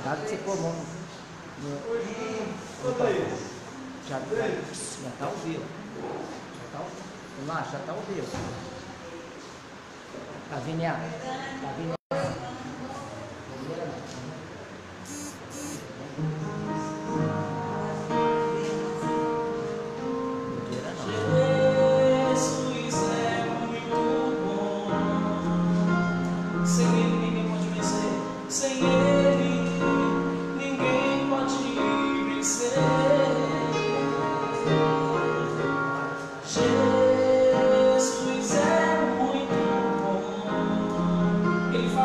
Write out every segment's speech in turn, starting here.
Nada que você pôr a mão no papel. Já tá ao vivo. Vamos lá, já tá ao vivo. Tá vindo? Tá vindo? Ele fala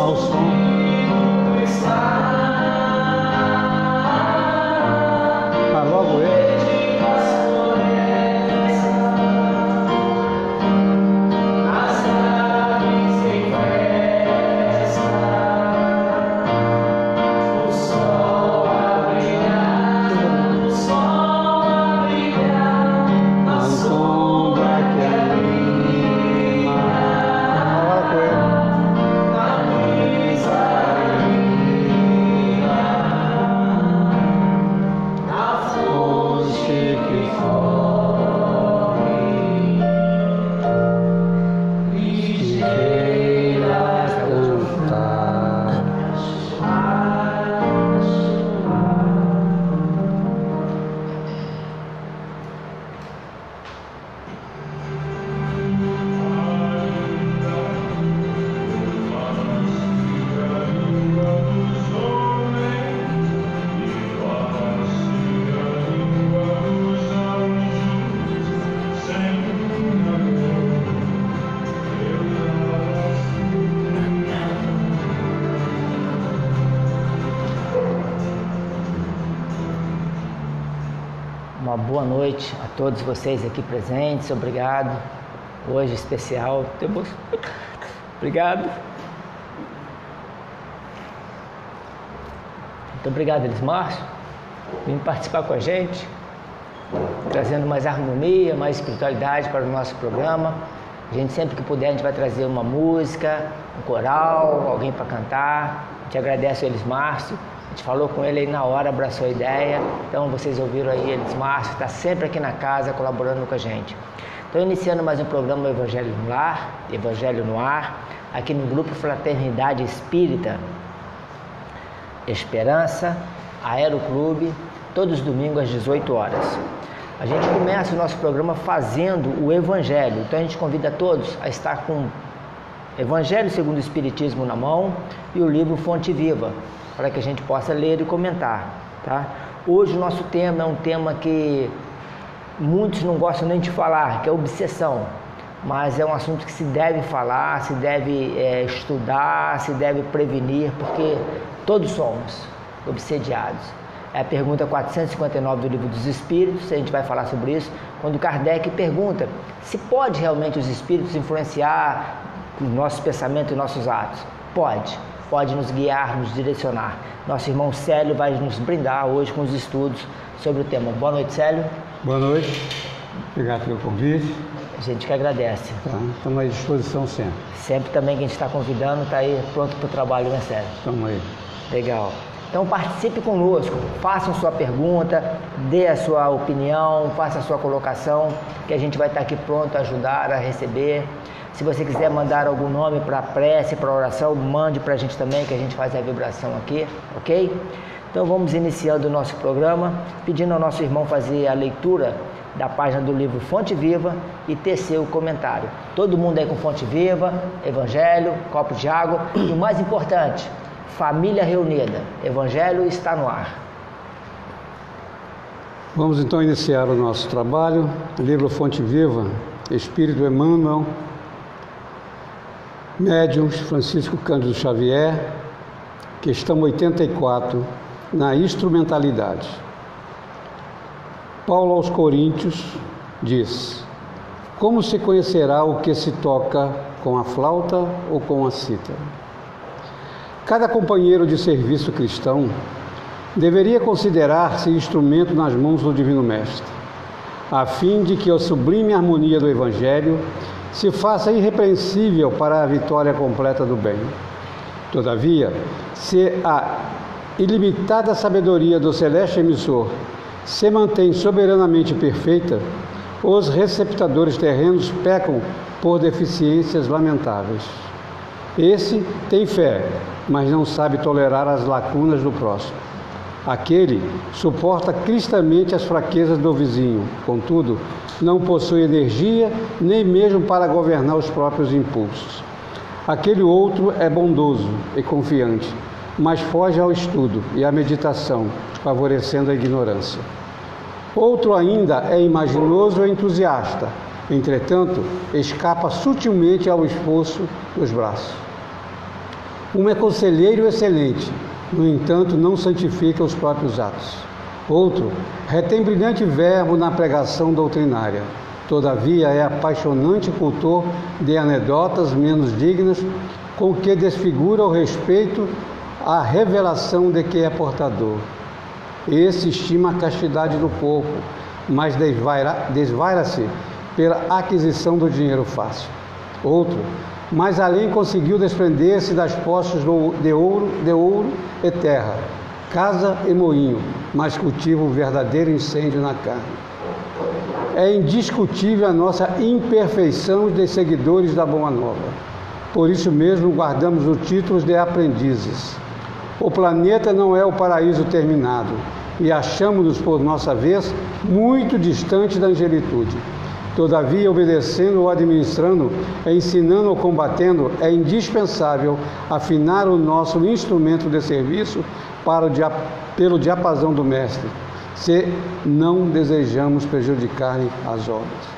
Ao som. Mas logo ele. Uma boa noite a todos vocês aqui presentes, obrigado. Hoje especial, obrigado. Muito obrigado, Elismárcio, por participar com a gente, trazendo mais harmonia, mais espiritualidade para o nosso programa. A gente sempre que puder, a gente vai trazer uma música, um coral, alguém para cantar. A gente agradece o Elismárcio. A gente falou com ele aí na hora, abraçou a ideia. Então vocês ouviram aí, Elismárcio está sempre aqui na casa colaborando com a gente. Então iniciando mais um programa Evangelho no Lar, Evangelho no Ar, aqui no Grupo Fraternidade Espírita Esperança, Aeroclube, todos os domingos às 18 horas. A gente começa o nosso programa fazendo o Evangelho. Então a gente convida todos a estar com Evangelho segundo o Espiritismo na mão e o livro Fonte Viva, para que a gente possa ler e comentar, tá? Hoje o nosso tema é um tema que muitos não gostam nem de falar, que é obsessão, mas é um assunto que se deve falar, se deve estudar, se deve prevenir, porque todos somos obsediados. É a pergunta 459 do Livro dos Espíritos, a gente vai falar sobre isso, quando Kardec pergunta se pode realmente os espíritos influenciar os nossos pensamentos e nossos atos. Pode nos guiar, nos direcionar. Nosso irmão Célio vai nos brindar hoje com os estudos sobre o tema. Boa noite, Célio. Boa noite. Obrigado pelo convite. A gente que agradece. Tá, estamos à disposição sempre. Sempre também que a gente está convidando, está aí pronto para o trabalho, né, Célio? Estamos aí. Legal. Então participe conosco, façam sua pergunta, dê a sua opinião, faça a sua colocação, que a gente vai estar aqui pronto a ajudar, a receber. Se você quiser mandar algum nome para a prece, para a oração, mande para a gente também, que a gente faz a vibração aqui, ok? Então vamos iniciando o nosso programa, pedindo ao nosso irmão fazer a leitura da página do livro Fonte Viva e tecer o comentário. Todo mundo aí com Fonte Viva, Evangelho, copo de água e o mais importante, família reunida. Evangelho está no ar. Vamos então iniciar o nosso trabalho. Livro Fonte Viva, Espírito Emmanuel, Médiuns Francisco Cândido Xavier, questão 84, na instrumentalidade. Paulo aos Coríntios diz: como se conhecerá o que se toca com a flauta ou com a cítara? Cada companheiro de serviço cristão deveria considerar-se instrumento nas mãos do Divino Mestre, a fim de que a sublime harmonia do Evangelho se faça irrepreensível para a vitória completa do bem. Todavia, se a ilimitada sabedoria do celeste emissor se mantém soberanamente perfeita, os receptadores terrenos pecam por deficiências lamentáveis. Esse tem fé, mas não sabe tolerar as lacunas do próximo. Aquele suporta cristamente as fraquezas do vizinho, contudo, não possui energia nem mesmo para governar os próprios impulsos. Aquele outro é bondoso e confiante, mas foge ao estudo e à meditação, favorecendo a ignorância. Outro ainda é imaginoso e entusiasta, entretanto, escapa sutilmente ao esforço dos braços. Um é conselheiro excelente, no entanto, não santifica os próprios atos. Outro retém brilhante verbo na pregação doutrinária, todavia é apaixonante cultor de anedotas menos dignas, com que desfigura o respeito à revelação de que é portador. Esse estima a castidade do corpo, mas desvaira-se pela aquisição do dinheiro fácil. Outro, mais além, conseguiu desprender-se das posses de ouro e terra, casa e moinho, mas cultiva o verdadeiro incêndio na carne. É indiscutível a nossa imperfeição de seguidores da Boa Nova. Por isso mesmo guardamos o título de aprendizes. O planeta não é o paraíso terminado e achamos-nos, por nossa vez, muito distante da angelitude. Todavia, obedecendo ou administrando, ensinando ou combatendo, é indispensável afinar o nosso instrumento de serviço pelo diapasão do Mestre, se não desejamos prejudicar-lhe as obras.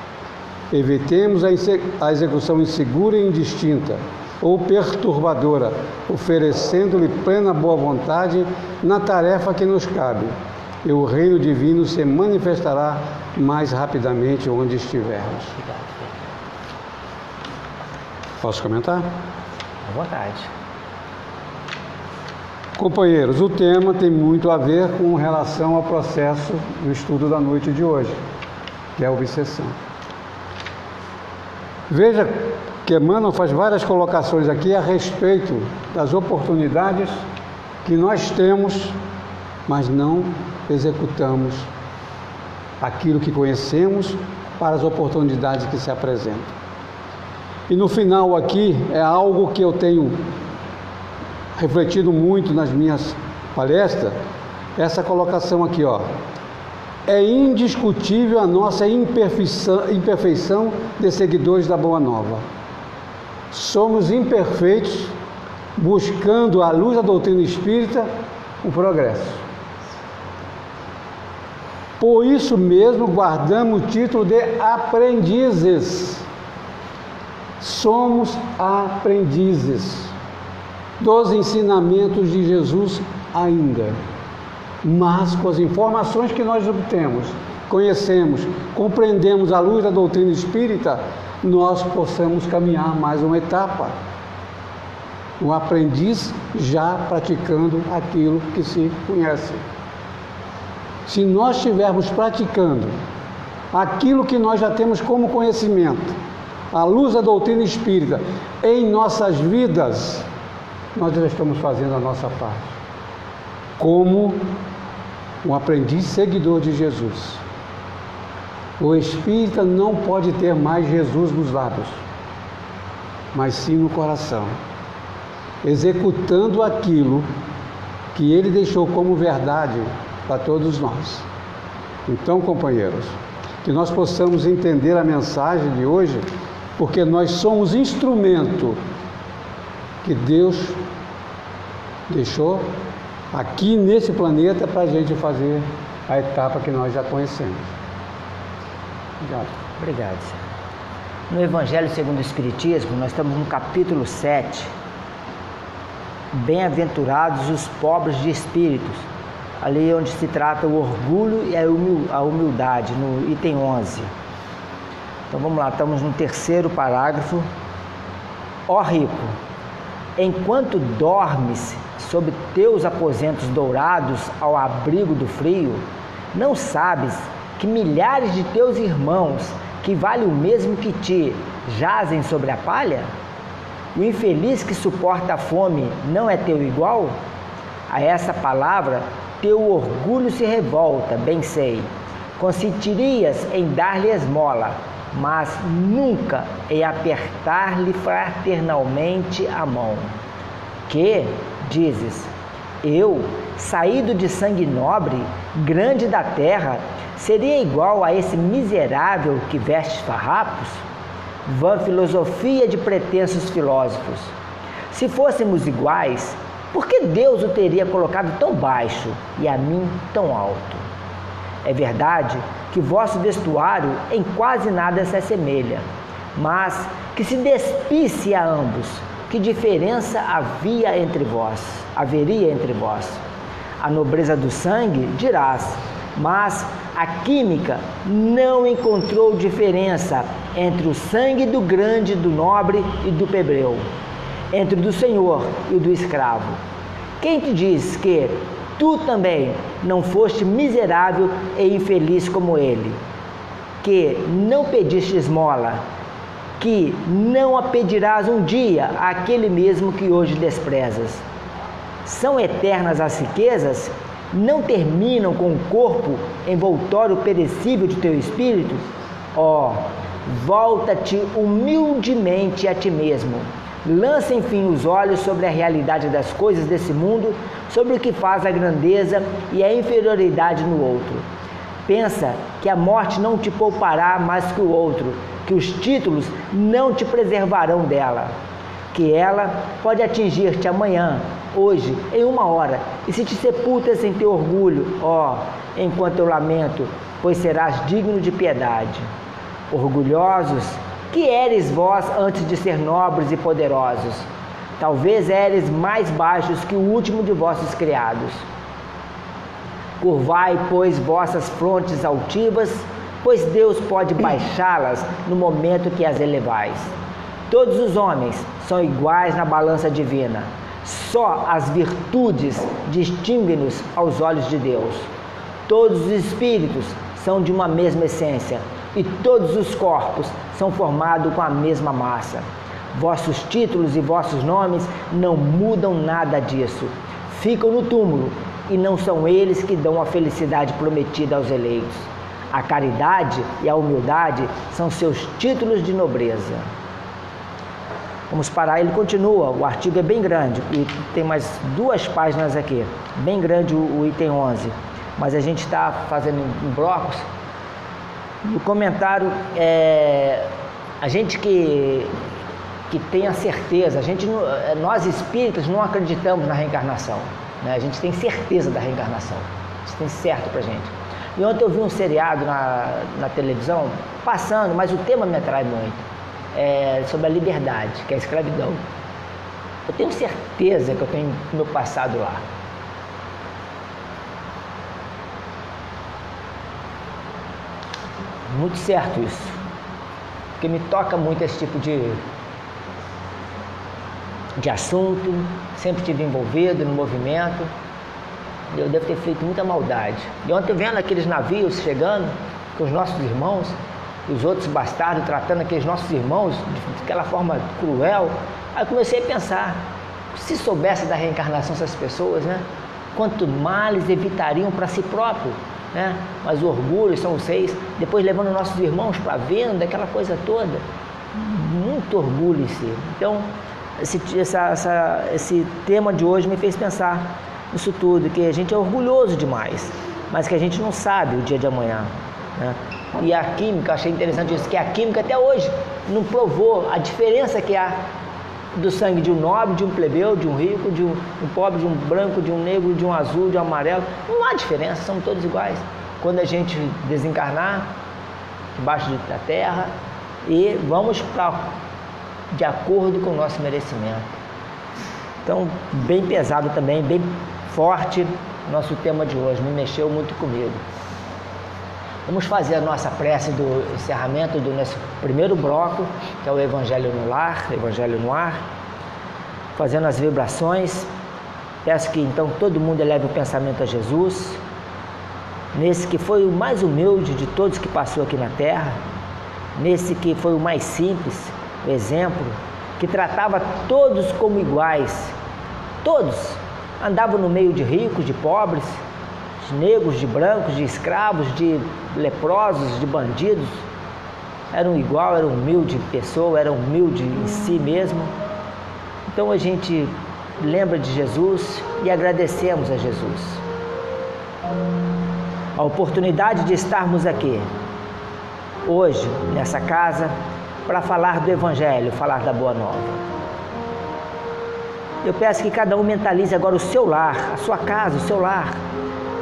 Evitemos a execução insegura e indistinta ou perturbadora, oferecendo-lhe plena boa vontade na tarefa que nos cabe, e o reino divino se manifestará mais rapidamente onde estivermos. Posso comentar? À vontade. Companheiros, o tema tem muito a ver com relação ao processo do estudo da noite de hoje, que é a obsessão. Veja que Emmanuel faz várias colocações aqui a respeito das oportunidades que nós temos, mas não executamos aquilo que conhecemos para as oportunidades que se apresentam. E no final aqui é algo que eu tenho refletido muito nas minhas palestras, essa colocação aqui, ó. É indiscutível a nossa imperfeição de seguidores da Boa Nova. Somos imperfeitos, buscando à luz da doutrina espírita o progresso. Por isso mesmo guardamos o título de aprendizes. Somos aprendizes dos ensinamentos de Jesus ainda, mas com as informações que nós obtemos, conhecemos, compreendemos à luz da doutrina espírita, nós possamos caminhar mais uma etapa. O aprendiz já praticando aquilo que se conhece. Se nós estivermos praticando aquilo que nós já temos como conhecimento, à luz da doutrina espírita, em nossas vidas, nós já estamos fazendo a nossa parte, como um aprendiz seguidor de Jesus. O espírita não pode ter mais Jesus nos lábios, mas sim no coração, executando aquilo que ele deixou como verdade para todos nós. Então, companheiros, que nós possamos entender a mensagem de hoje, porque nós somos instrumento que Deus deixou aqui nesse planeta para a gente fazer a etapa que nós já conhecemos. Obrigado. Obrigado, senhor. No Evangelho segundo o Espiritismo, nós estamos no capítulo 7. Bem-aventurados os pobres de espíritos, ali onde se trata o orgulho e a humildade, no item 11. Então vamos lá, estamos no terceiro parágrafo. Ó rico, enquanto dormes sob teus aposentos dourados ao abrigo do frio, não sabes que milhares de teus irmãos, que valem o mesmo que ti, jazem sobre a palha? O infeliz que suporta a fome não é teu igual? A essa palavra, teu orgulho se revolta, bem sei. Consentirias em dar-lhe esmola, mas nunca em apertar-lhe fraternalmente a mão. Que, dizes, eu, saído de sangue nobre, grande da terra, seria igual a esse miserável que veste farrapos? Vã filosofia de pretensos filósofos. Se fôssemos iguais, por que Deus o teria colocado tão baixo e a mim tão alto? É verdade que vosso vestuário em quase nada se assemelha, mas que se despisse a ambos, que diferença haveria entre vós? A nobreza do sangue, dirás, mas a química não encontrou diferença entre o sangue do grande, do nobre e do plebeu, entre o do senhor e o do escravo. Quem te diz que tu também não foste miserável e infeliz como ele, que não pediste esmola, que não a pedirás um dia àquele mesmo que hoje desprezas? São eternas as riquezas? Não terminam com o corpo envoltório perecível de teu espírito? Ó, volta-te humildemente a ti mesmo. Lança, enfim, os olhos sobre a realidade das coisas desse mundo, sobre o que faz a grandeza e a inferioridade no outro. Pensa que a morte não te poupará mais que o outro, que os títulos não te preservarão dela, que ela pode atingir-te amanhã, hoje, em 1 hora, e se te sepultas em teu orgulho, ó, enquanto eu lamento, pois serás digno de piedade. Orgulhosos, que éres vós antes de ser nobres e poderosos? Talvez éres mais baixos que o último de vossos criados. Curvai, pois, vossas frontes altivas, pois Deus pode baixá-las no momento que as elevais. Todos os homens são iguais na balança divina. Só as virtudes distinguem-nos aos olhos de Deus. Todos os espíritos são de uma mesma essência, e todos os corpos são formados com a mesma massa. Vossos títulos e vossos nomes não mudam nada disso. Ficam no túmulo, e não são eles que dão a felicidade prometida aos eleitos. A caridade e a humildade são seus títulos de nobreza. Vamos parar, ele continua, o artigo é bem grande, e tem mais 2 páginas aqui, bem grande o item 11, mas a gente está fazendo em blocos. No comentário, a gente que tem a certeza, nós espíritas não acreditamos na reencarnação, né? A gente tem certeza da reencarnação, isso tem certo pra gente. E ontem eu vi um seriado na televisão, passando, mas o tema me atrai muito, sobre a liberdade, que é a escravidão. Eu tenho certeza que eu tenho meu passado lá. Muito certo isso, porque me toca muito esse tipo de assunto, sempre estive envolvido no movimento, eu devo ter feito muita maldade. E ontem vendo aqueles navios chegando com os nossos irmãos, e os outros bastardos tratando aqueles nossos irmãos daquela forma cruel, aí eu comecei a pensar, se soubesse da reencarnação essas pessoas, né? Quanto males evitariam para si próprio, né? Mas o orgulho são os 6, depois levando nossos irmãos para a venda, aquela coisa toda, muito orgulho em si. Então, esse tema de hoje me fez pensar nisso tudo, que a gente é orgulhoso demais, mas que a gente não sabe o dia de amanhã, né? E a química, achei interessante isso, que a química até hoje não provou a diferença que há do sangue de um nobre, de um plebeu, de um rico, de um pobre, de um branco, de um negro, de um azul, de um amarelo. Não há diferença, são todos iguais. Quando a gente desencarnar debaixo da terra, e vamos de acordo com o nosso merecimento. Então, bem pesado também, bem forte nosso tema de hoje, me mexeu muito comigo. Vamos fazer a nossa prece do encerramento do nosso primeiro bloco, que é o Evangelho no Lar, Evangelho no Ar, fazendo as vibrações. Peço que então todo mundo eleve o pensamento a Jesus, nesse que foi o mais humilde de todos que passou aqui na Terra, nesse que foi o mais simples, o exemplo, que tratava todos como iguais, todos andavam no meio de ricos, de pobres, de negros, de brancos, de escravos, de leprosos, de bandidos, eram igual, era humilde pessoa, era humilde em si mesmo. Então a gente lembra de Jesus e agradecemos a Jesus a oportunidade de estarmos aqui hoje nessa casa para falar do Evangelho, falar da Boa Nova. Eu peço que cada um mentalize agora o seu lar, a sua casa, o seu lar.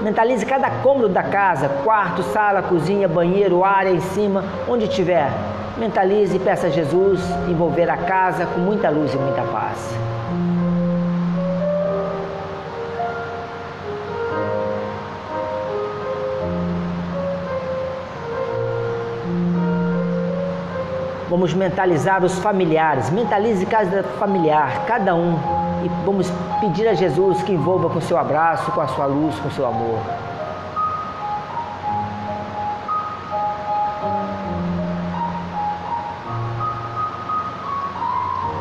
Mentalize cada cômodo da casa, quarto, sala, cozinha, banheiro, área em cima, onde estiver. Mentalize e peça a Jesus envolver a casa com muita luz e muita paz. Vamos mentalizar os familiares. Mentalize cada familiar, cada um. E vamos pedir a Jesus que envolva com seu abraço, com a sua luz, com seu amor.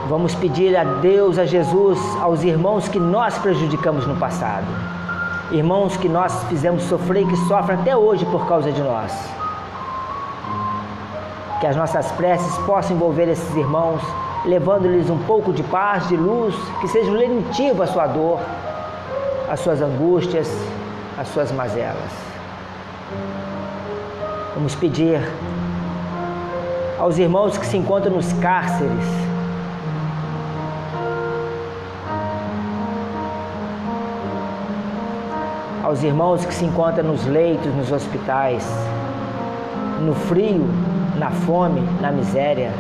Vamos pedir a Deus, a Jesus, aos irmãos que nós prejudicamos no passado. Irmãos que nós fizemos sofrer e que sofrem até hoje por causa de nós. Que as nossas preces possam envolver esses irmãos, levando-lhes um pouco de paz, de luz, que seja um lenitivo à sua dor, às suas angústias, às suas mazelas. Vamos pedir aos irmãos que se encontram nos cárceres, aos irmãos que se encontram nos leitos, nos hospitais, no frio, na fome, na miséria,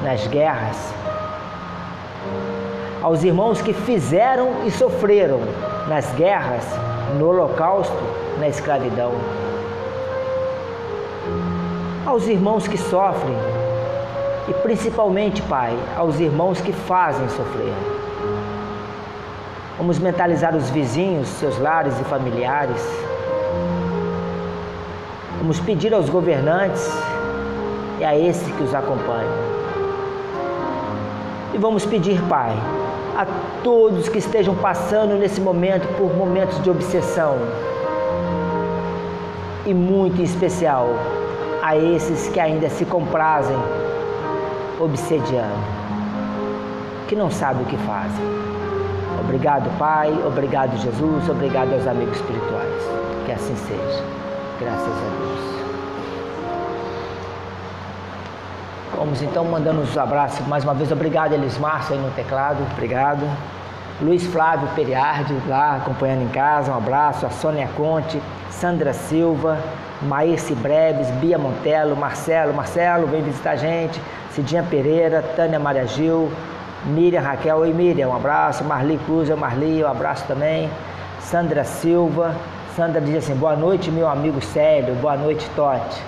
nas guerras, aos irmãos que fizeram e sofreram nas guerras, no holocausto, na escravidão, aos irmãos que sofrem e principalmente, Pai, aos irmãos que fazem sofrer. Vamos mentalizar os vizinhos, seus lares e familiares. Vamos pedir aos governantes e a esse que os acompanha. E vamos pedir, Pai, a todos que estejam passando nesse momento por momentos de obsessão, e muito em especial a esses que ainda se comprazem obsediando, que não sabem o que fazem. Obrigado, Pai, obrigado, Jesus, obrigado aos amigos espirituais. Que assim seja. Graças a Deus. Vamos então mandando os abraços mais uma vez. Obrigado, Elismar, aí no teclado. Obrigado. Luiz Flávio Periardi, lá acompanhando em casa. Um abraço. A Sônia Conte, Sandra Silva, Maírce Breves, Bia Montelo, Marcelo, vem visitar a gente. Cidinha Pereira, Tânia Maria Gil, Miriam Raquel. Oi, Miriam, um abraço. Marli Cruz, Marli, um abraço também. Sandra Silva. Sandra diz assim: boa noite, meu amigo Célio. Boa noite, Totti.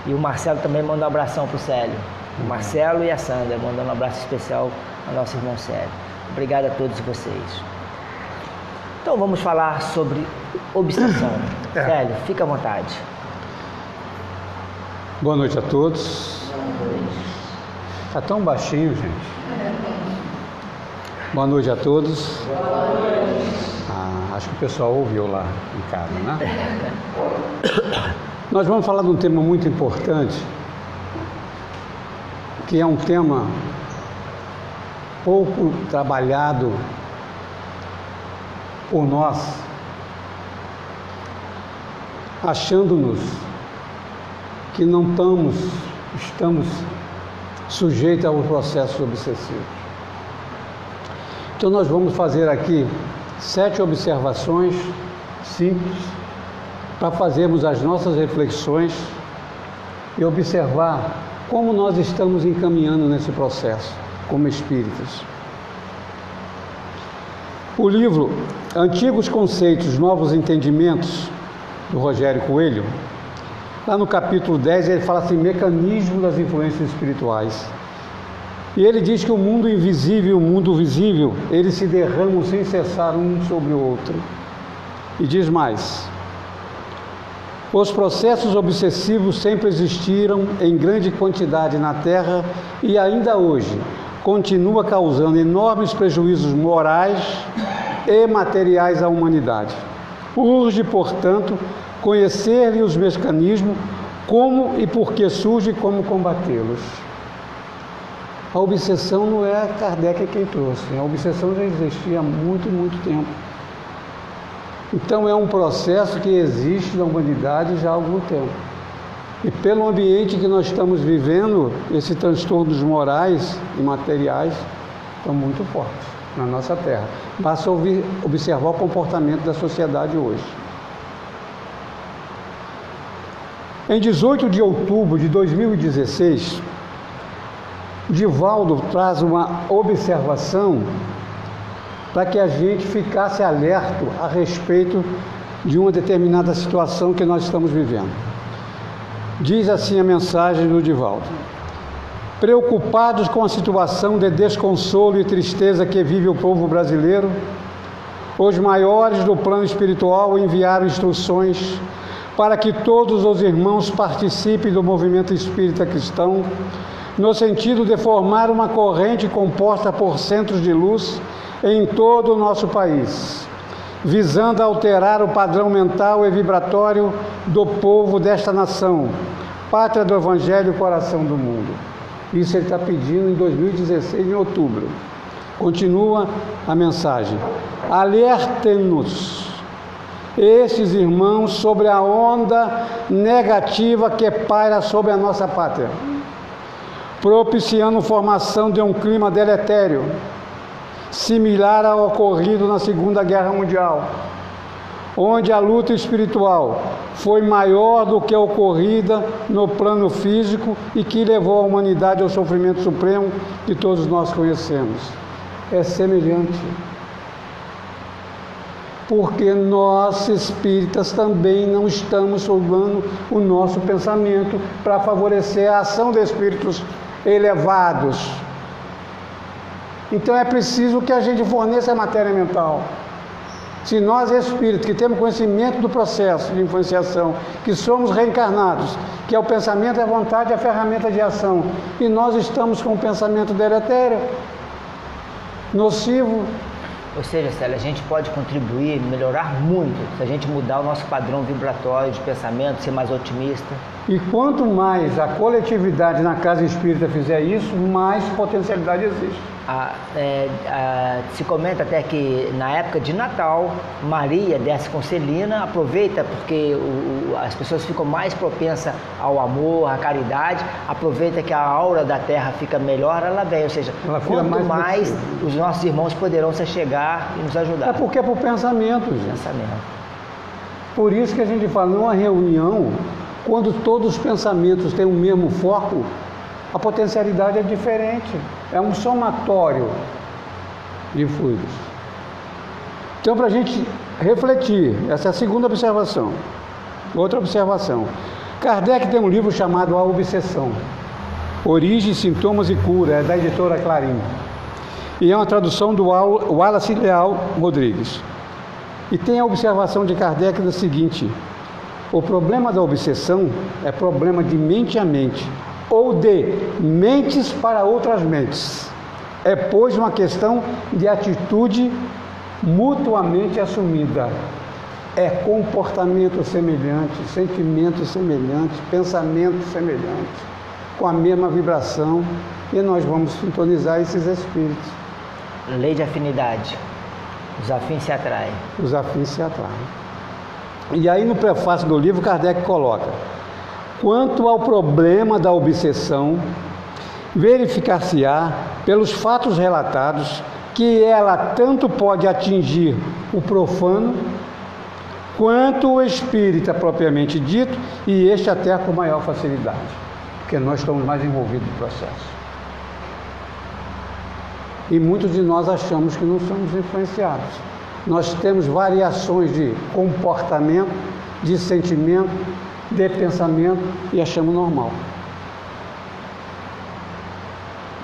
E o Marcelo também manda um abração para o Célio. O Marcelo e a Sandra mandando um abraço especial ao nosso irmão Célio. Obrigado a todos vocês. Então vamos falar sobre obsessão. Célio, fica à vontade. Boa noite a todos. Está tão baixinho, gente. Boa noite a todos. Acho que o pessoal ouviu lá em casa, né? Nós vamos falar de um tema muito importante, que é um tema pouco trabalhado por nós, achando-nos que não estamos sujeitos ao processo obsessivo. Então nós vamos fazer aqui 7 observações simples para fazermos as nossas reflexões e observar como nós estamos encaminhando nesse processo como espíritas. O livro Antigos Conceitos, Novos Entendimentos, do Rogério Coelho, lá no capítulo 10, ele fala assim: mecanismo das influências espirituais. E ele diz que o mundo invisível e o mundo visível, eles se derramam sem cessar um sobre o outro. E diz mais: os processos obsessivos sempre existiram em grande quantidade na Terra e ainda hoje continua causando enormes prejuízos morais e materiais à humanidade. Urge, portanto, conhecer-lhe os mecanismos, como e por que surge e como combatê-los. A obsessão não é Kardec quem trouxe, a obsessão já existia há muito, muito tempo. Então é um processo que existe na humanidade já há algum tempo. E pelo ambiente que nós estamos vivendo, esses transtornos morais e materiais estão muito fortes na nossa Terra. Basta observar o comportamento da sociedade hoje. Em 18 de outubro de 2016, Divaldo traz uma observação para que a gente ficasse alerta a respeito de uma determinada situação que nós estamos vivendo. Diz assim a mensagem do Divaldo: preocupados com a situação de desconsolo e tristeza que vive o povo brasileiro, os maiores do plano espiritual enviaram instruções para que todos os irmãos participem do movimento espírita cristão, no sentido de formar uma corrente composta por centros de luz em todo o nosso país, visando alterar o padrão mental e vibratório do povo desta nação, pátria do Evangelho e coração do mundo. Isso ele está pedindo em 2016, em outubro. Continua a mensagem: alertem-nos, estes irmãos, sobre a onda negativa que paira sobre a nossa pátria, propiciando a formação de um clima deletério, similar ao ocorrido na Segunda Guerra Mundial, onde a luta espiritual foi maior do que a ocorrida no plano físico e que levou a humanidade ao sofrimento supremo que todos nós conhecemos. É semelhante, porque nós espíritas também não estamos usando o nosso pensamento para favorecer a ação de espíritos elevados. Então é preciso que a gente forneça a matéria mental. Se nós espíritos que temos conhecimento do processo de influenciação, que somos reencarnados, que é o pensamento, a vontade e a ferramenta de ação, e nós estamos com um pensamento deletério, nocivo. Ou seja, Célia, a gente pode contribuir, melhorar muito, se a gente mudar o nosso padrão vibratório de pensamento, ser mais otimista. E quanto mais a coletividade na casa espírita fizer isso, mais potencialidade existe. Se comenta até que na época de Natal, Maria desce com Celina, aproveita porque as pessoas ficam mais propensas ao amor, à caridade, aproveita que a aura da terra fica melhor, ela vem, ou seja, quanto mais os nossos irmãos poderão se chegar e nos ajudar. É porque é por pensamento, gente. Pensamento. Por isso que a gente fala, numa reunião, quando todos os pensamentos têm o mesmo foco, a potencialidade é diferente, é um somatório de fluidos. Então, para a gente refletir, essa é a segunda observação. Outra observação: Kardec tem um livro chamado A Obsessão, Origem, Sintomas e Cura, é da editora Clarim, e é uma tradução do Wallace Leal Rodrigues. E tem a observação de Kardec da seguinte: o problema da obsessão é problema de mente a mente, ou de mentes para outras mentes. É, pois, uma questão de atitude mutuamente assumida. É comportamento semelhante, sentimento semelhante, pensamento semelhante, com a mesma vibração, e nós vamos sintonizar esses espíritos. Lei de afinidade. Os afins se atraem. Os afins se atraem. E aí, no prefácio do livro, Kardec coloca: quanto ao problema da obsessão, verificar-se-á pelos fatos relatados que ela tanto pode atingir o profano quanto o espírita propriamente dito, e este até com maior facilidade, porque nós estamos mais envolvidos no processo. E muitos de nós achamos que não somos influenciados. Nós temos variações de comportamento, de sentimento, de pensamento, e achamos normal.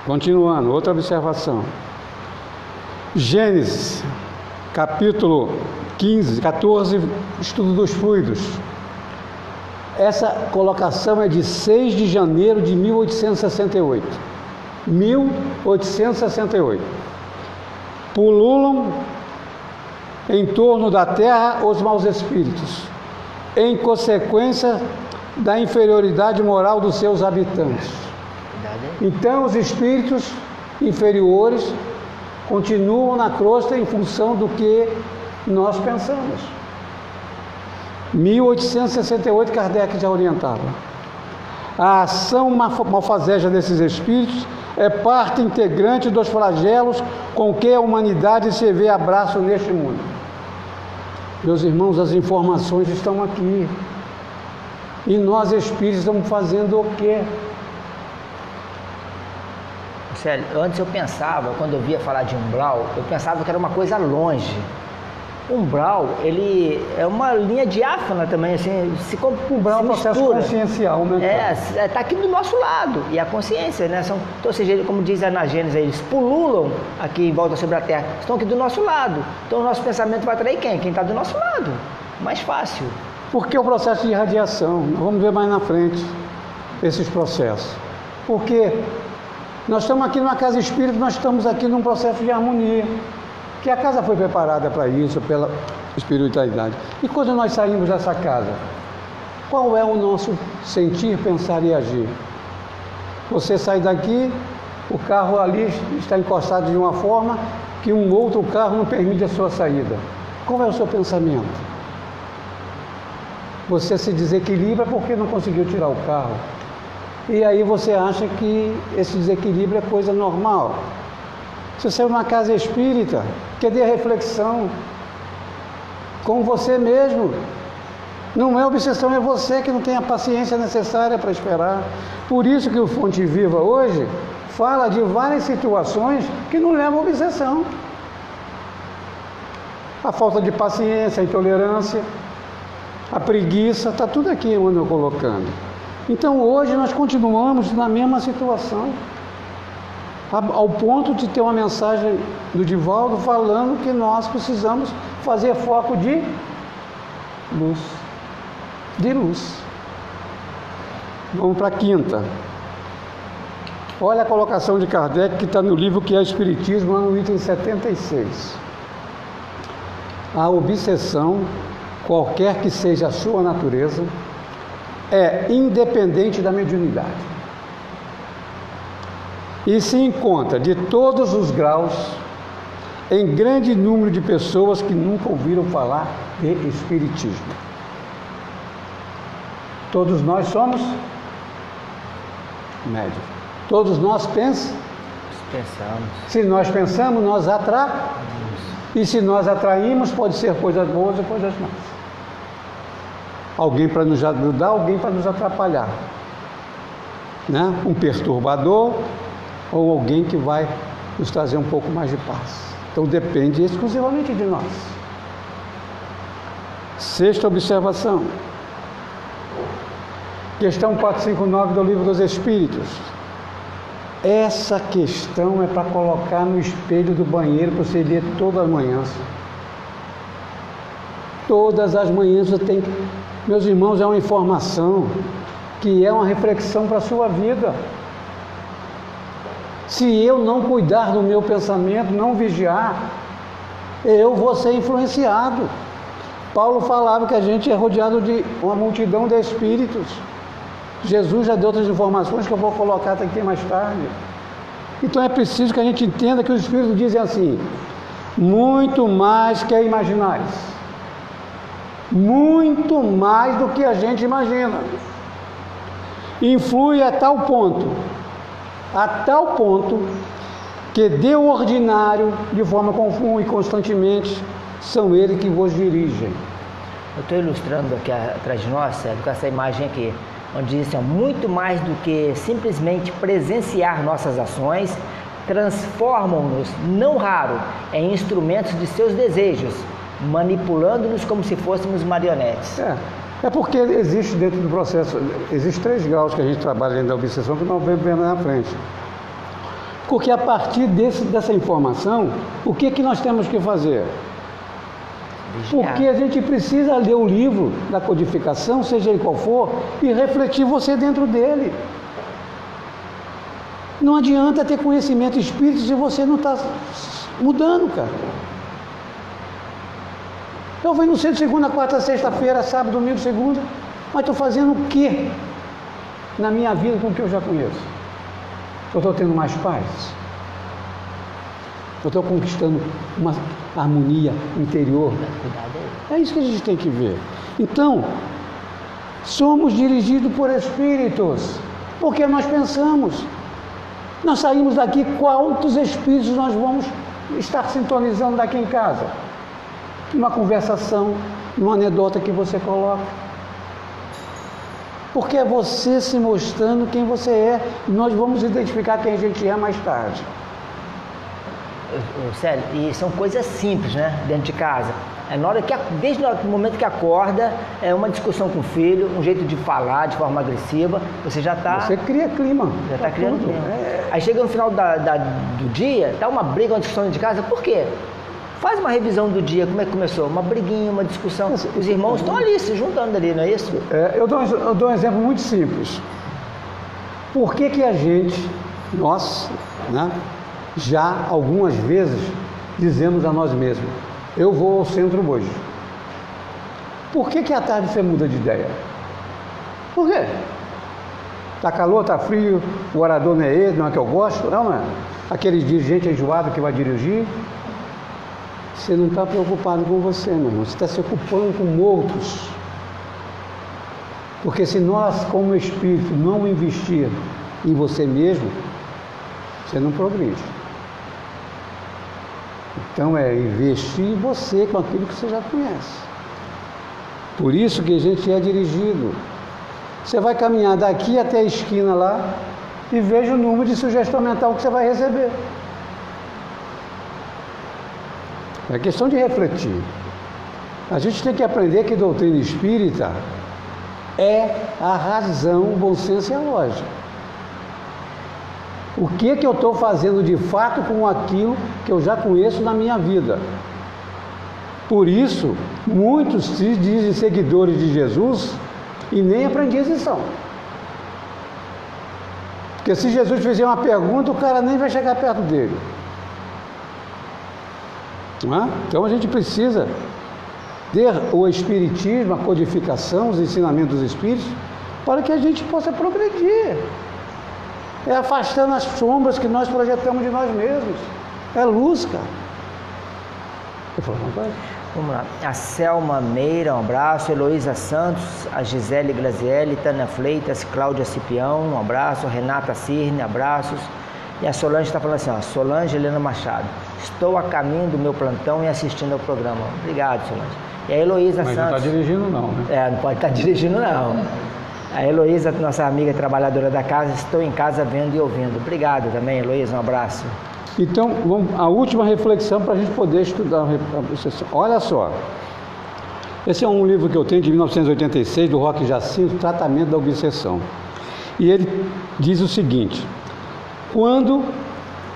Continuando, outra observação. Gênesis, capítulo 14, estudo dos fluidos. Essa colocação é de 6 de janeiro de 1868. 1868. Pululam em torno da terra os maus espíritos, em consequência da inferioridade moral dos seus habitantes. Então, os espíritos inferiores continuam na crosta em função do que nós pensamos. 1868, Kardec já orientava. A ação malfazeja desses espíritos é parte integrante dos flagelos com que a humanidade se vê abraço neste mundo. Meus irmãos, as informações estão aqui. E nós espíritos estamos fazendo o quê? Célio, antes eu pensava, quando eu via falar de umbral, eu pensava que era uma coisa longe. Umbral, ele é uma linha diáfana também, assim, umbral é um processo consciencial, né? Está aqui do nosso lado, e a consciência, né? Então, ou seja, como diz na Gênesis, eles pululam aqui em volta sobre a Terra, estão aqui do nosso lado. Então o nosso pensamento vai atrair quem? Quem está do nosso lado. Mais fácil. Porque o processo de radiação, vamos ver mais na frente esses processos. Porque nós estamos aqui numa casa espírita, nós estamos aqui num processo de harmonia. Que a casa foi preparada para isso, pela espiritualidade. E quando nós saímos dessa casa, qual é o nosso sentir, pensar e agir? Você sai daqui, o carro ali está encostado de uma forma que um outro carro não permite a sua saída. Qual é o seu pensamento? Você se desequilibra porque não conseguiu tirar o carro. E aí você acha que esse desequilíbrio é coisa normal. Se você é uma casa espírita, cadê a reflexão com você mesmo? Não é obsessão, é você que não tem a paciência necessária para esperar. Por isso que o Fonte Viva hoje fala de várias situações que não levam à obsessão. A falta de paciência, a intolerância, a preguiça, está tudo aqui onde eu colocando. Então hoje nós continuamos na mesma situação. Ao ponto de ter uma mensagem do Divaldo falando que nós precisamos fazer foco de luz. De luz. Vamos para a quinta. Olha a colocação de Kardec que está no livro que é Espiritismo, lá no item 76. A obsessão, qualquer que seja a sua natureza, é independente da mediunidade. E se encontra de todos os graus em grande número de pessoas que nunca ouviram falar de Espiritismo. Todos nós somos médios. Todos nós pensamos. Se nós pensamos, nós atraímos. E se nós atraímos, pode ser coisas boas ou coisas más. Alguém para nos ajudar, alguém para nos atrapalhar. Né? Um perturbador ou alguém que vai nos trazer um pouco mais de paz. Então depende exclusivamente de nós. Sexta observação. Questão 459 do Livro dos Espíritos. Essa questão é para colocar no espelho do banheiro para você ler todas as manhãs. Todas as manhãs você tem que... Meus irmãos, é uma informação que é uma reflexão para a sua vida. Se eu não cuidar do meu pensamento, não vigiar, eu vou ser influenciado. Paulo falava que a gente é rodeado de uma multidão de espíritos. Jesus já deu outras informações que eu vou colocar aqui mais tarde. Então é preciso que a gente entenda que os espíritos dizem assim: muito mais que imaginais. Muito mais do que a gente imagina. Influi a tal ponto que de ordinário, de forma comum e constantemente, são eles que vos dirigem. Eu estou ilustrando aqui atrás de nós, Sérgio, com essa imagem aqui, onde diz assim, muito mais do que simplesmente presenciar nossas ações, transformam-nos, não raro, em instrumentos de seus desejos, manipulando-nos como se fôssemos marionetes. É porque existe dentro do processo, existem 3 graus que a gente trabalha dentro da obsessão que nós vamos ver na frente. Porque a partir dessa informação, o que nós temos que fazer? Vigiar. Porque a gente precisa ler o livro da codificação, seja ele qual for, e refletir você dentro dele. Não adianta ter conhecimento espírita se você não está mudando, cara. Eu venho no centro segunda, quarta, sexta-feira, sábado, domingo, segunda, mas estou fazendo o quê na minha vida com o que eu já conheço? Eu estou tendo mais paz? Eu estou conquistando uma harmonia interior? É isso que a gente tem que ver. Então, somos dirigidos por espíritos, porque nós pensamos. Nós saímos daqui, quantos espíritos nós vamos estar sintonizando daqui em casa? Uma conversação, uma anedota que você coloca. Porque é você se mostrando quem você é, e nós vamos identificar quem a gente é mais tarde. Célio, e são coisas simples, né? Dentro de casa. Desde o momento que acorda, é uma discussão com o filho, um jeito de falar de forma agressiva, você já está... Você cria clima. Já está criando clima. Aí chega no final do dia, tá uma briga, uma discussão dentro de casa, por quê? Faz uma revisão do dia, como é que começou? Uma briguinha, uma discussão. Os irmãos estão ali, se juntando ali, não é isso? Eu dou um exemplo muito simples. Por que a gente, nós, né, já algumas vezes dizemos a nós mesmos, eu vou ao centro hoje. Por que à tarde você muda de ideia? Por quê? Tá calor, tá frio, o orador não é ele, não é que eu gosto, não é? Aquele dirigente enjoado que vai dirigir. Você não está preocupado com você, meu irmão. Você está se ocupando com outros. Porque se nós, como espírito, não investir em você mesmo, você não progride. Então é investir em você com aquilo que você já conhece. Por isso que a gente é dirigido. Você vai caminhar daqui até a esquina lá e veja o número de sugestão mental que você vai receber. É questão de refletir. A gente tem que aprender que doutrina espírita é a razão, o bom senso e a lógica. O que eu estou fazendo de fato com aquilo que eu já conheço na minha vida? Por isso, muitos se dizem seguidores de Jesus e nem aprendizes são. Porque se Jesus fizer uma pergunta, o cara nem vai chegar perto dele. Não é? Então a gente precisa ter o Espiritismo, a codificação, os ensinamentos dos Espíritos, para que a gente possa progredir. É afastando as sombras que nós projetamos de nós mesmos. É luz, cara. Quer falar alguma coisa? Vamos lá. A Selma Meira, um abraço. Heloísa Santos, a Gisele Grazielli, Tânia Fleitas, Cláudia Cipião, um abraço. Renata Cirne, abraços. E a Solange está falando assim, ó, Solange Helena Machado. Estou a caminho do meu plantão e assistindo ao programa. Obrigado, Solange. E a Heloísa Santos... Mas não está dirigindo não, né? Não pode estar dirigindo não. A Heloísa, nossa amiga trabalhadora da casa, estou em casa vendo e ouvindo. Obrigado também, Heloísa, um abraço. Então, a última reflexão para a gente poder estudar a obsessão. Olha só, esse é um livro que eu tenho de 1986, do Roque Jacinto, Tratamento da Obsessão. E ele diz o seguinte: quando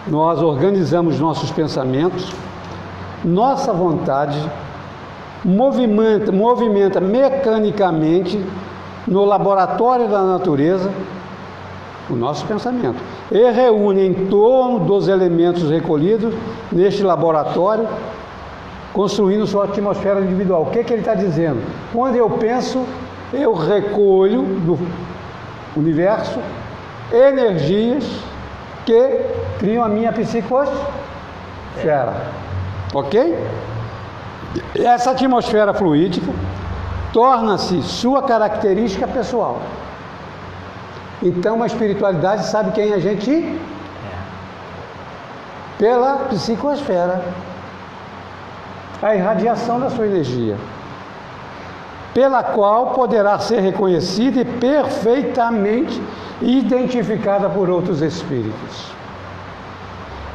nós organizamos nossos pensamentos, nossa vontade movimenta mecanicamente no laboratório da natureza o nosso pensamento e reúne em torno dos elementos recolhidos neste laboratório, construindo sua atmosfera individual. O que ele está dizendo? Quando eu penso, eu recolho do universo energias que criam a minha psicosfera. Ok? Essa atmosfera fluídica torna-se sua característica pessoal. Então a espiritualidade sabe quem a gente é pela psicosfera, a irradiação da sua energia, pela qual poderá ser reconhecida e perfeitamente identificada por outros espíritos.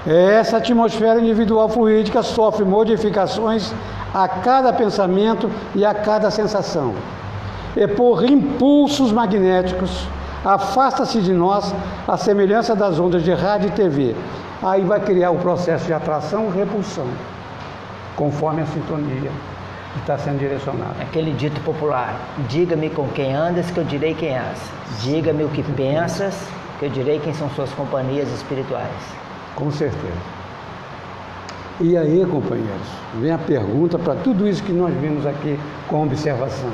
Essa atmosfera individual fluídica sofre modificações a cada pensamento e a cada sensação, e por impulsos magnéticos afasta-se de nós a semelhança das ondas de rádio e TV. Aí vai criar o processo de atração e repulsão, conforme a sintonia que está sendo direcionada. Aquele dito popular: diga-me com quem andas, que eu direi quem és. Diga-me o que pensas, que eu direi quem são suas companhias espirituais. Com certeza. E aí, companheiros, vem a pergunta para tudo isso que nós vimos aqui com observação.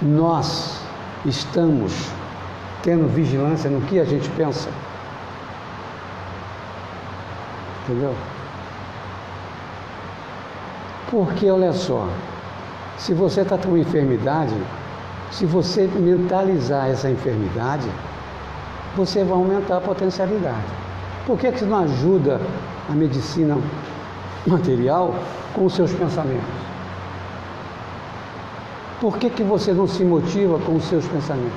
Nós estamos tendo vigilância no que a gente pensa? Entendeu? Porque, olha só, se você está com uma enfermidade, se você mentalizar essa enfermidade, você vai aumentar a potencialidade. Por que você não ajuda a medicina material com os seus pensamentos? Por que você não se motiva com os seus pensamentos?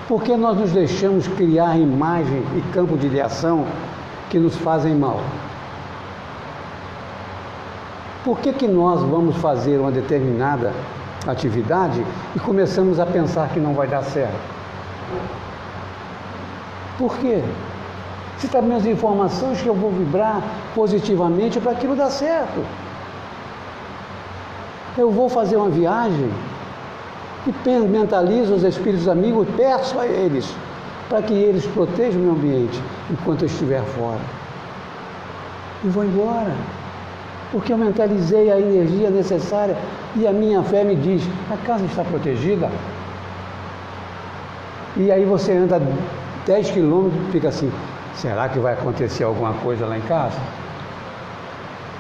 Por que nós nos deixamos criar imagem e campo de reação que nos fazem mal? Por que nós vamos fazer uma determinada atividade e começamos a pensar que não vai dar certo? Por quê? Se está as informações que eu vou vibrar positivamente para aquilo dar certo. Eu vou fazer uma viagem e mentalizo os espíritos amigos, peço a eles para que eles protejam o meu ambiente enquanto eu estiver fora. E vou embora. Porque eu mentalizei a energia necessária e a minha fé me diz, a casa está protegida. E aí você anda 10 quilômetros e fica assim, será que vai acontecer alguma coisa lá em casa?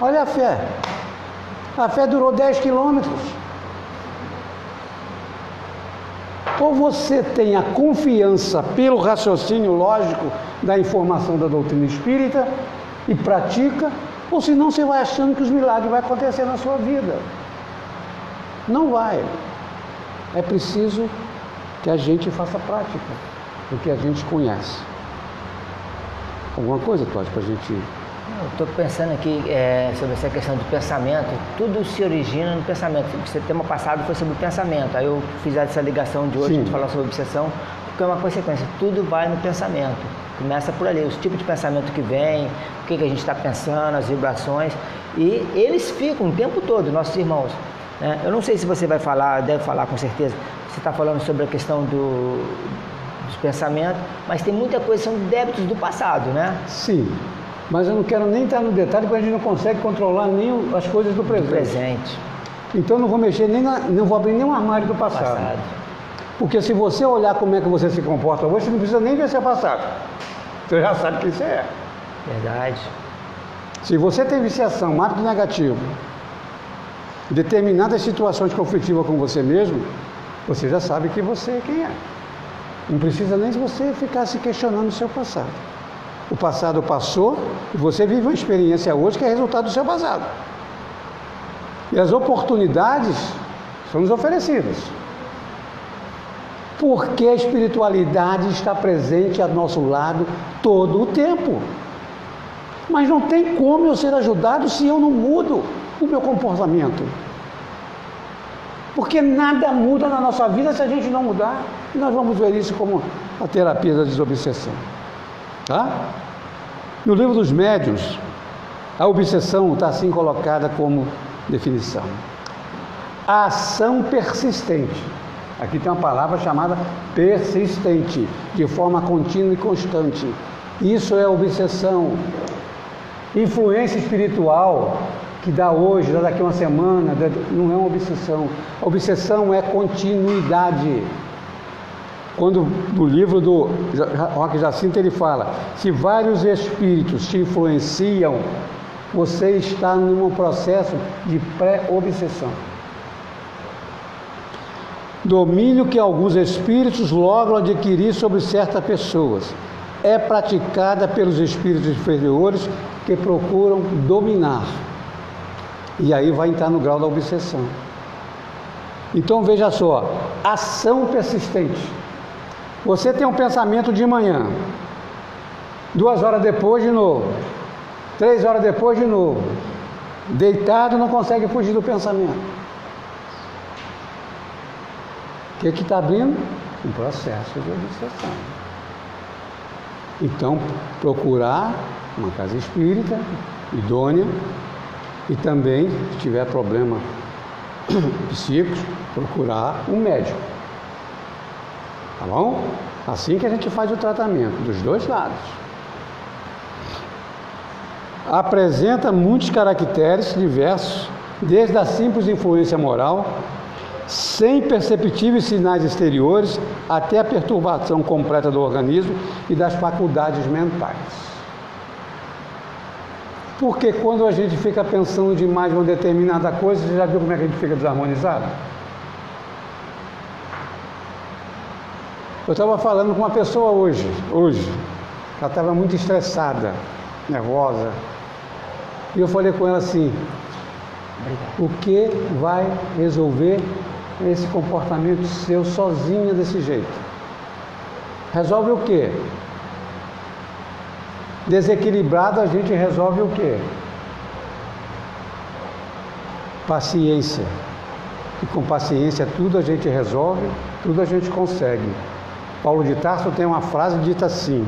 Olha a fé. A fé durou 10 quilômetros. Ou você tem a confiança pelo raciocínio lógico da informação da doutrina espírita e pratica, ou senão você vai achando que os milagres vão acontecer na sua vida. Não vai. É preciso que a gente faça prática do que a gente conhece. Alguma coisa, Cláudio, para a gente... Estou pensando aqui sobre essa questão do pensamento. Tudo se origina no pensamento. O tema passado foi sobre o pensamento. Aí eu fiz essa ligação de hoje, a gente falar sobre obsessão, porque é uma consequência. Tudo vai no pensamento. Começa por ali, os tipos de pensamento que vem, o que a gente está pensando, as vibrações. E eles ficam o tempo todo, nossos irmãos. Né? Eu não sei se você vai falar, deve falar com certeza. Você está falando sobre a questão dos pensamentos, mas tem muita coisa que são débitos do passado, né? Sim. Mas eu não quero nem entrar no detalhe, porque a gente não consegue controlar nem as coisas do presente. Então não vou mexer não vou abrir nenhum armário do passado. Porque se você olhar como é que você se comporta hoje, você não precisa nem ver se é passado. Você já sabe que isso é. Verdade. Se você tem viciação, hábito negativo, determinadas situações conflitivas com você mesmo, você já sabe que você é quem é. Não precisa nem você ficar se questionando o seu passado. O passado passou e você vive uma experiência hoje que é resultado do seu passado. E as oportunidades são nos oferecidas. Porque a espiritualidade está presente ao nosso lado todo o tempo. Mas não tem como eu ser ajudado se eu não mudo o meu comportamento. Porque nada muda na nossa vida se a gente não mudar. E nós vamos ver isso como a terapia da desobsessão. Tá? No livro dos médiuns, a obsessão está assim colocada como definição. A ação persistente. Aqui tem uma palavra chamada persistente, de forma contínua e constante. Isso é obsessão. Influência espiritual, que dá hoje, dá daqui uma semana, não é uma obsessão. A obsessão é continuidade. Quando no livro do Roque Jacinto ele fala, se vários espíritos te influenciam, você está num processo de pré-obsessão. Domínio que alguns espíritos logram adquirir sobre certas pessoas é praticada pelos espíritos inferiores que procuram dominar. E aí vai entrar no grau da obsessão. Então veja só, ação persistente. Você tem um pensamento de manhã, 2 horas depois de novo, 3 horas depois de novo, deitado não consegue fugir do pensamento. O que está abrindo? Um processo de obsessão. Então, procurar uma casa espírita, idônea, e também, se tiver problema psíquico, procurar um médico. Tá bom? Assim que a gente faz o tratamento, dos dois lados. Apresenta muitos caracteres diversos, desde a simples influência moral, sem perceptíveis sinais exteriores, até a perturbação completa do organismo e das faculdades mentais. Porque quando a gente fica pensando demais em uma determinada coisa, você já viu como é que a gente fica desarmonizado? Eu estava falando com uma pessoa hoje, ela estava muito estressada, nervosa, e eu falei com ela assim, o que vai resolver esse comportamento seu sozinha desse jeito. Resolve o quê? Desequilibrado, a gente resolve o quê? Paciência. E com paciência tudo a gente resolve, tudo a gente consegue. Paulo de Tarso tem uma frase dita assim: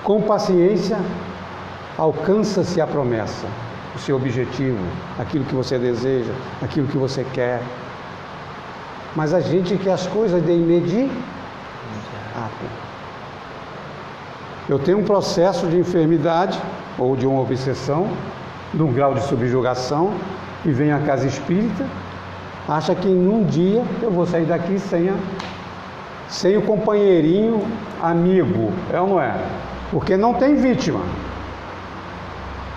com paciência alcança-se a promessa, o seu objetivo, aquilo que você deseja, aquilo que você quer. Mas a gente quer as coisas de imediato. Eu tenho um processo de enfermidade ou de uma obsessão, de um grau de subjugação, e venho à casa espírita, acha que em um dia eu vou sair daqui sem o companheirinho amigo, é ou não é? Porque não tem vítima.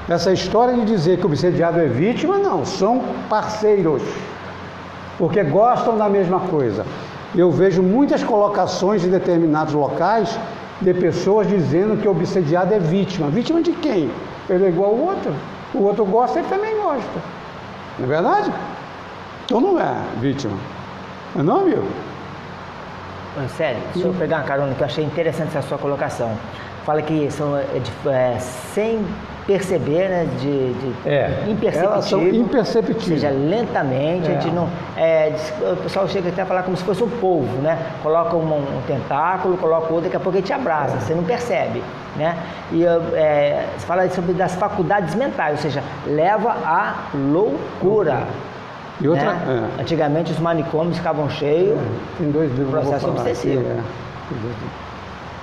Essa história de dizer que o obsediado é vítima, não, são parceiros, porque gostam da mesma coisa. Eu vejo muitas colocações em determinados locais de pessoas dizendo que o obsediado é vítima. Vítima de quem? Ele é igual ao outro. O outro gosta, ele também gosta. Não é verdade? Então não é vítima. Não é não, amigo? Sério, deixa eu pegar uma carona que eu achei interessante essa sua colocação. Fala que são sem perceber, né, imperceptível. Elas são imperceptíveis. Ou seja, lentamente, a gente não... o pessoal chega até a falar como se fosse um polvo, né? Coloca um tentáculo, coloca outro, daqui a pouco ele te abraça, você não percebe, né? E você fala sobre das faculdades mentais, ou seja, leva à loucura. E outra, né? Antigamente os manicômios ficavam cheios, tem dois livros, processo obsessivo.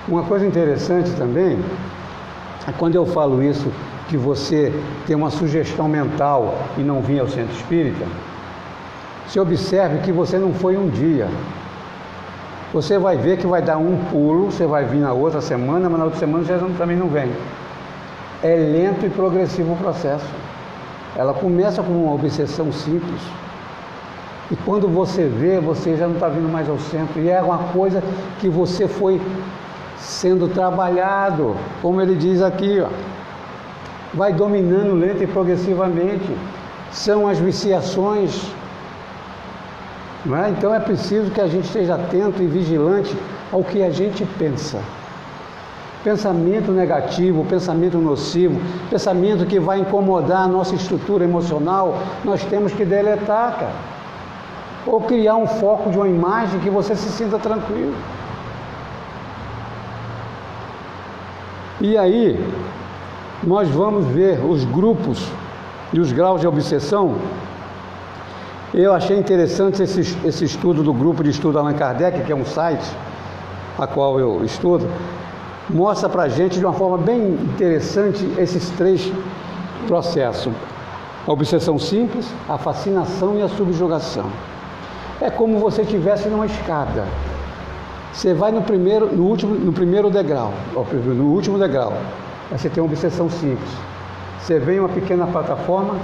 Uma coisa interessante também é quando eu falo isso, que você tem uma sugestão mental e não vir ao centro espírita, se observe que você não foi um dia. Você vai ver que vai dar um pulo, você vai vir na outra semana, mas na outra semana você também não vem. É lento e progressivo o processo. Ela começa com uma obsessão simples. E quando você vê, você já não está vindo mais ao centro. E é uma coisa que você foi sendo trabalhado, como ele diz aqui, ó. Vai dominando lento e progressivamente. São as viciações. Não é? Então é preciso que a gente esteja atento e vigilante ao que a gente pensa. Pensamento negativo, pensamento nocivo, pensamento que vai incomodar a nossa estrutura emocional, nós temos que deletar, cara. Ou criar um foco de uma imagem que você se sinta tranquilo. E aí, nós vamos ver os grupos e os graus de obsessão. Eu achei interessante esse estudo do grupo de estudo Allan Kardec, que é um site a qual eu estudo, mostra para a gente de uma forma bem interessante esses três processos: a obsessão simples, a fascinação e a subjugação. É como você estivesse numa escada. Você vai no primeiro degrau, no último degrau, aí você tem uma obsessão simples. Você vem em uma pequena plataforma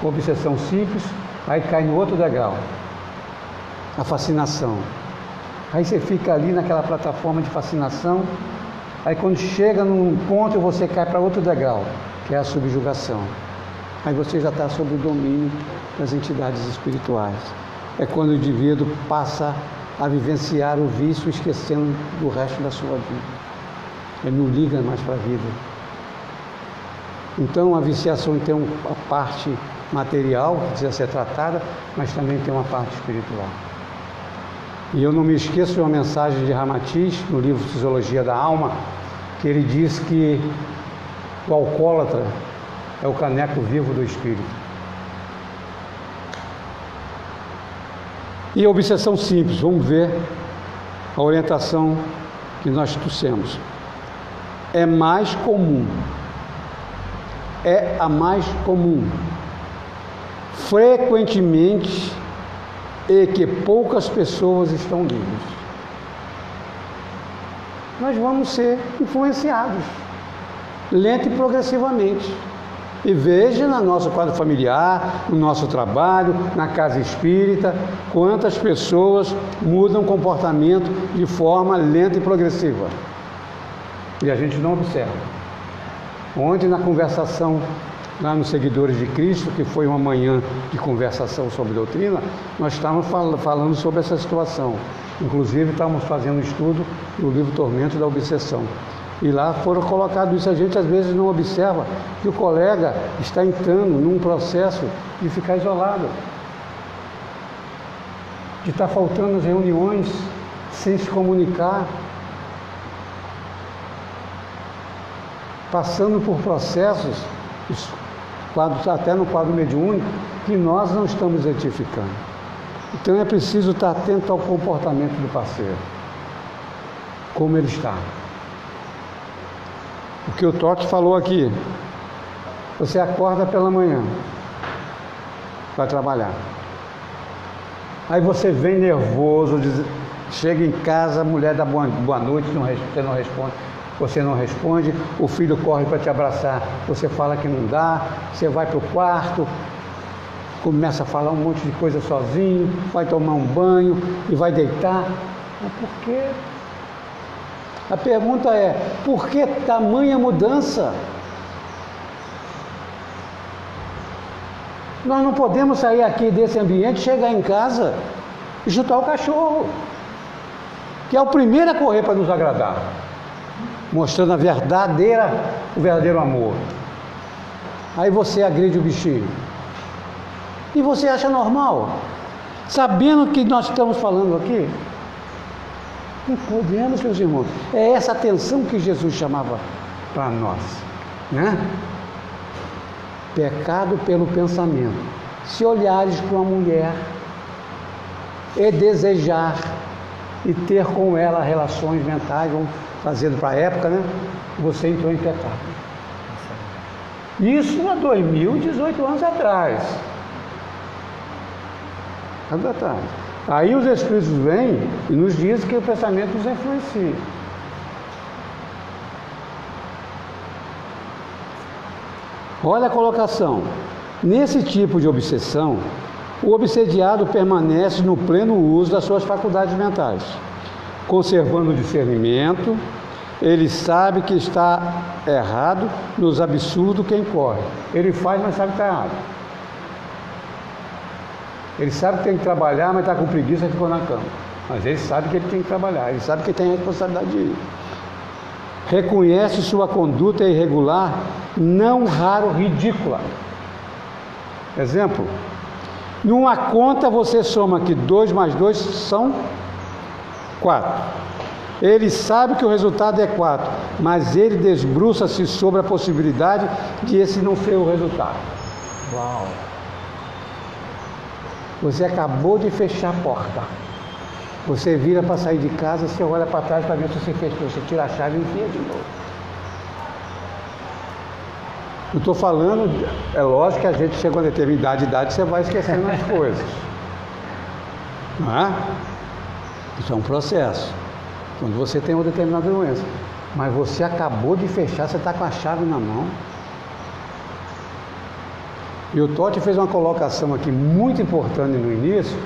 com obsessão simples, aí cai no outro degrau, a fascinação. Aí você fica ali naquela plataforma de fascinação, aí quando chega num ponto você cai para outro degrau, que é a subjugação. Aí você já está sob o domínio das entidades espirituais. É quando o indivíduo passa a vivenciar o vício, esquecendo do resto da sua vida. Ele não liga mais para a vida. Então a viciação tem uma parte material que precisa ser tratada, mas também tem uma parte espiritual. E eu não me esqueço de uma mensagem de Ramatiz, no livro Fisiologia da Alma, que ele diz que o alcoólatra é o caneco vivo do espírito. E a obsessão simples, vamos ver a orientação que nós trouxemos. É mais comum, é a mais comum, frequentemente, e que poucas pessoas estão livres. Nós vamos ser influenciados, lento e progressivamente. E veja no nosso quadro familiar, no nosso trabalho, na casa espírita, quantas pessoas mudam comportamento de forma lenta e progressiva. E a gente não observa. Onde na conversação lá nos Seguidores de Cristo, que foi uma manhã de conversação sobre doutrina, nós estávamos falando sobre essa situação. Inclusive, estávamos fazendo um estudo do livro Tormento da Obsessão. E lá foram colocados isso. A gente às vezes não observa que o colega está entrando num processo de ficar isolado, de estar faltando as reuniões, sem se comunicar, passando por processos, até no quadro mediúnico, que nós não estamos identificando. Então é preciso estar atento ao comportamento do parceiro, como ele está. O que o Totti falou aqui, você acorda pela manhã, vai trabalhar. Aí você vem nervoso, chega em casa, a mulher dá boa noite, você não responde, o filho corre para te abraçar, você fala que não dá, você vai para o quarto, começa a falar um monte de coisa sozinho, vai tomar um banho e vai deitar. Mas por quê? A pergunta é, por que tamanha mudança? Nós não podemos sair aqui desse ambiente, chegar em casa e chutar o cachorro, que é o primeiro a correr para nos agradar, mostrando o verdadeiro amor. Aí você agride o bichinho. E você acha normal? Sabendo o que nós estamos falando aqui? Não podemos, meus irmãos. É essa atenção que Jesus chamava para nós, né? Pecado pelo pensamento. Se olhares para uma mulher e desejar e ter com ela relações mentais, vamos fazendo para a época, né? Você entrou em pecado. Isso há 2018 anos atrás. Aí os Espíritos vêm e nos dizem que o pensamento nos influencia. Olha a colocação. Nesse tipo de obsessão, o obsediado permanece no pleno uso das suas faculdades mentais, conservando o discernimento. Ele sabe que está errado nos absurdos que incorre. Ele faz, mas sabe que está errado. Ele sabe que tem que trabalhar, mas está com preguiça e ficou na cama. Mas ele sabe que ele tem que trabalhar, ele sabe que tem a responsabilidade de ir. Reconhece sua conduta irregular, não raro ridícula. Exemplo, numa conta você soma que 2 mais 2 são 4. Ele sabe que o resultado é 4, mas ele debruça-se sobre a possibilidade de esse não ser o resultado. Uau! Você acabou de fechar a porta. Você vira para sair de casa, você olha para trás para ver se você fechou. Você tira a chave e enfia de novo. Eu estou falando, é lógico que a gente chega a uma determinada idade, você vai esquecendo as coisas. Não é? Isso é um processo. Quando você tem uma determinada doença. Mas você acabou de fechar, você está com a chave na mão. E o Totti fez uma colocação aqui muito importante no início,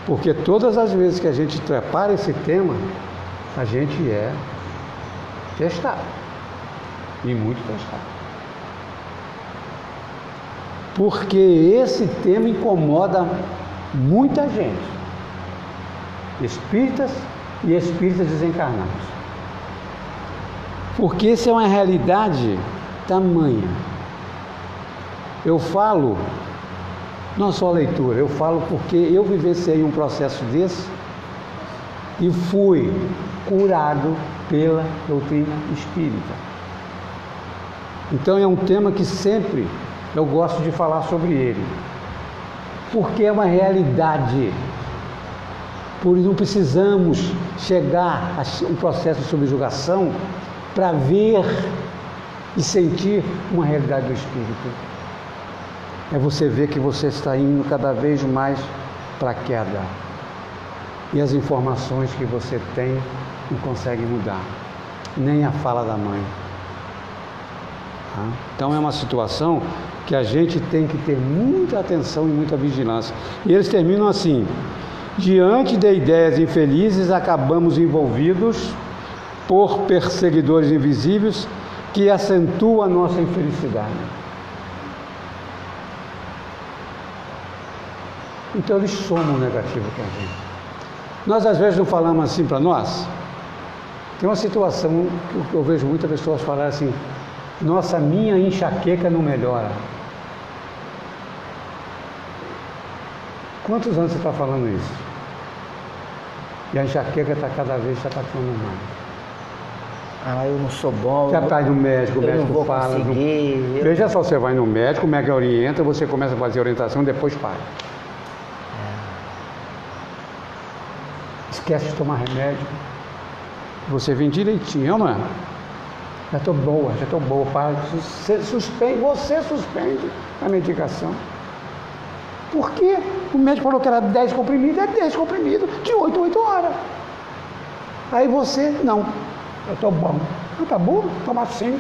porque todas as vezes que a gente prepara esse tema, a gente é testado. E muito testado. Porque esse tema incomoda muita gente. Espíritas e espíritas desencarnados. Porque isso é uma realidade tamanha. Eu falo, não só leitura, eu falo porque eu vivenciei um processo desse e fui curado pela doutrina espírita. Então é um tema que sempre eu gosto de falar sobre ele, porque é uma realidade. Por isso não precisamos chegar a um processo de subjugação para ver e sentir uma realidade do espírito. É você ver que você está indo cada vez mais para a queda. E as informações que você tem não conseguem mudar. Nem a fala da mãe. Então é uma situação que a gente tem que ter muita atenção e muita vigilância. E eles terminam assim: diante de ideias infelizes, acabamos envolvidos por perseguidores invisíveis que acentuam a nossa infelicidade. Então eles somam negativo com a gente. Nós às vezes não falamos assim para nós. Tem uma situação que eu vejo muitas pessoas falar assim: nossa, minha enxaqueca não melhora. Quantos anos você está falando isso? E a enxaqueca está cada vez se atacando mais. Ah, eu não sou bom. Você vai no médico, o médico não vou fala. conseguir, Veja só, você vai no médico, o médico orienta, você começa a fazer orientação e depois para. Esquece de tomar remédio. Você vem direitinho, não é? Já estou boa, para. Você suspende a medicação. Por quê? O médico falou que era 10 comprimidos, é 10 comprimidos de 8 a 8 horas. Aí você, não, eu estou bom. Não tá bom? Tomar 5.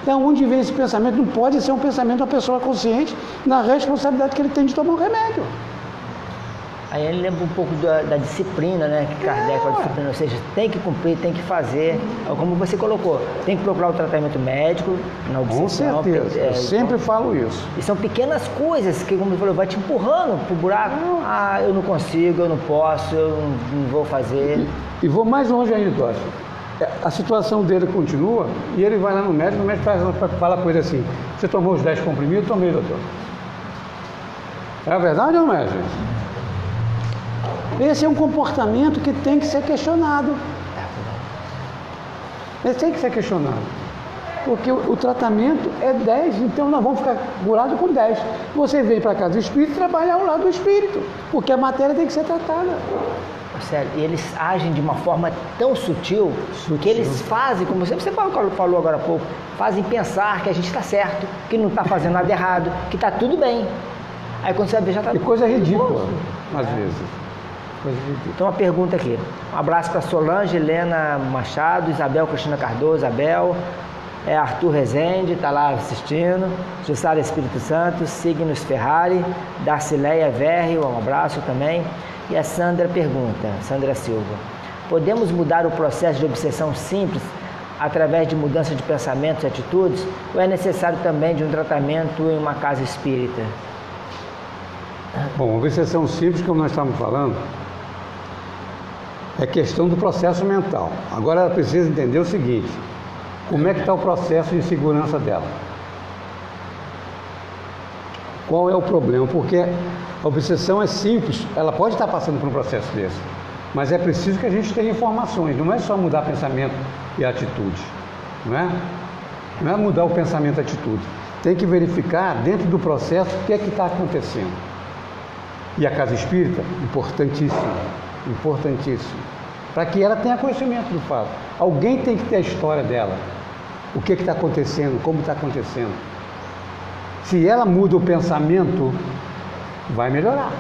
Então, onde vem esse pensamento? Não pode ser um pensamento da pessoa consciente na responsabilidade que ele tem de tomar um remédio. Aí ele lembra um pouco da disciplina, né? Que Kardec fala disciplina, ou seja, tem que cumprir, tem que fazer. Como você colocou, tem que procurar o tratamento médico na obsessão. Com certeza, eu sempre falo isso. E são pequenas coisas que, como você falou, vai te empurrando pro buraco. Ah, eu não consigo, eu não posso, eu não vou fazer. E vou mais longe ainda, Dócio. A situação dele continua e ele vai lá no médico, o médico fala com ele assim: você tomou os 10 comprimidos? Tomei, doutor. É verdade ou não é, gente? Esse é um comportamento que tem que ser questionado. Ele tem que ser questionado. Porque o tratamento é 10, então nós vamos ficar curados com 10. Você vem para a casa do espírito e trabalha ao lado do espírito, porque a matéria tem que ser tratada. Sério, e eles agem de uma forma tão sutil que eles fazem, como você falou agora há pouco, fazem pensar que a gente está certo, que não está fazendo nada errado, que está tudo bem. Aí quando você vai ver, já está... E coisa ridícula, às vezes. Então, uma pergunta aqui. Um abraço para Solange, Helena Machado, Isabel Cristina Cardoso, Isabel, Arthur Rezende, está lá assistindo, Jussara Espírito Santo, Signos Ferrari, Darcileia Verri, um abraço também. E a Sandra pergunta, Sandra Silva: podemos mudar o processo de obsessão simples através de mudança de pensamentos e atitudes? Ou é necessário também de um tratamento em uma casa espírita? Bom, obsessão simples, como nós estamos falando, é questão do processo mental. Agora ela precisa entender o seguinte: como é que está o processo de segurança dela? Qual é o problema? Porque a obsessão é simples, ela pode estar passando por um processo desse, mas é preciso que a gente tenha informações, não é só mudar pensamento e atitude, não é? Não é mudar o pensamento e a atitude, tem que verificar dentro do processo o que é que está acontecendo. E a casa espírita, importantíssimo, importantíssimo, para que ela tenha conhecimento do fato. Alguém tem que ter a história dela, o que está acontecendo, como está acontecendo. Se ela muda o pensamento, vai melhorar.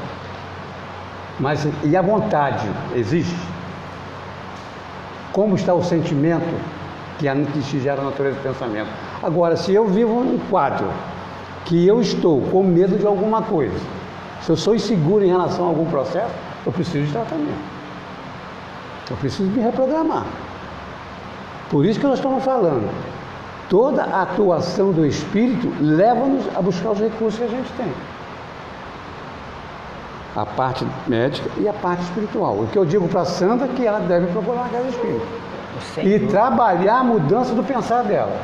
Mas e a vontade existe? Como está o sentimento que gera a natureza do pensamento? Agora, se eu vivo um quadro que eu estou com medo de alguma coisa, se eu sou inseguro em relação a algum processo, eu preciso de tratamento. Eu preciso me reprogramar. Por isso que nós estamos falando. Toda a atuação do espírito leva-nos a buscar os recursos que a gente tem. A parte médica e a parte espiritual. O que eu digo para a Sandra é que ela deve procurar a casa espírita. E trabalhar a mudança do pensar dela.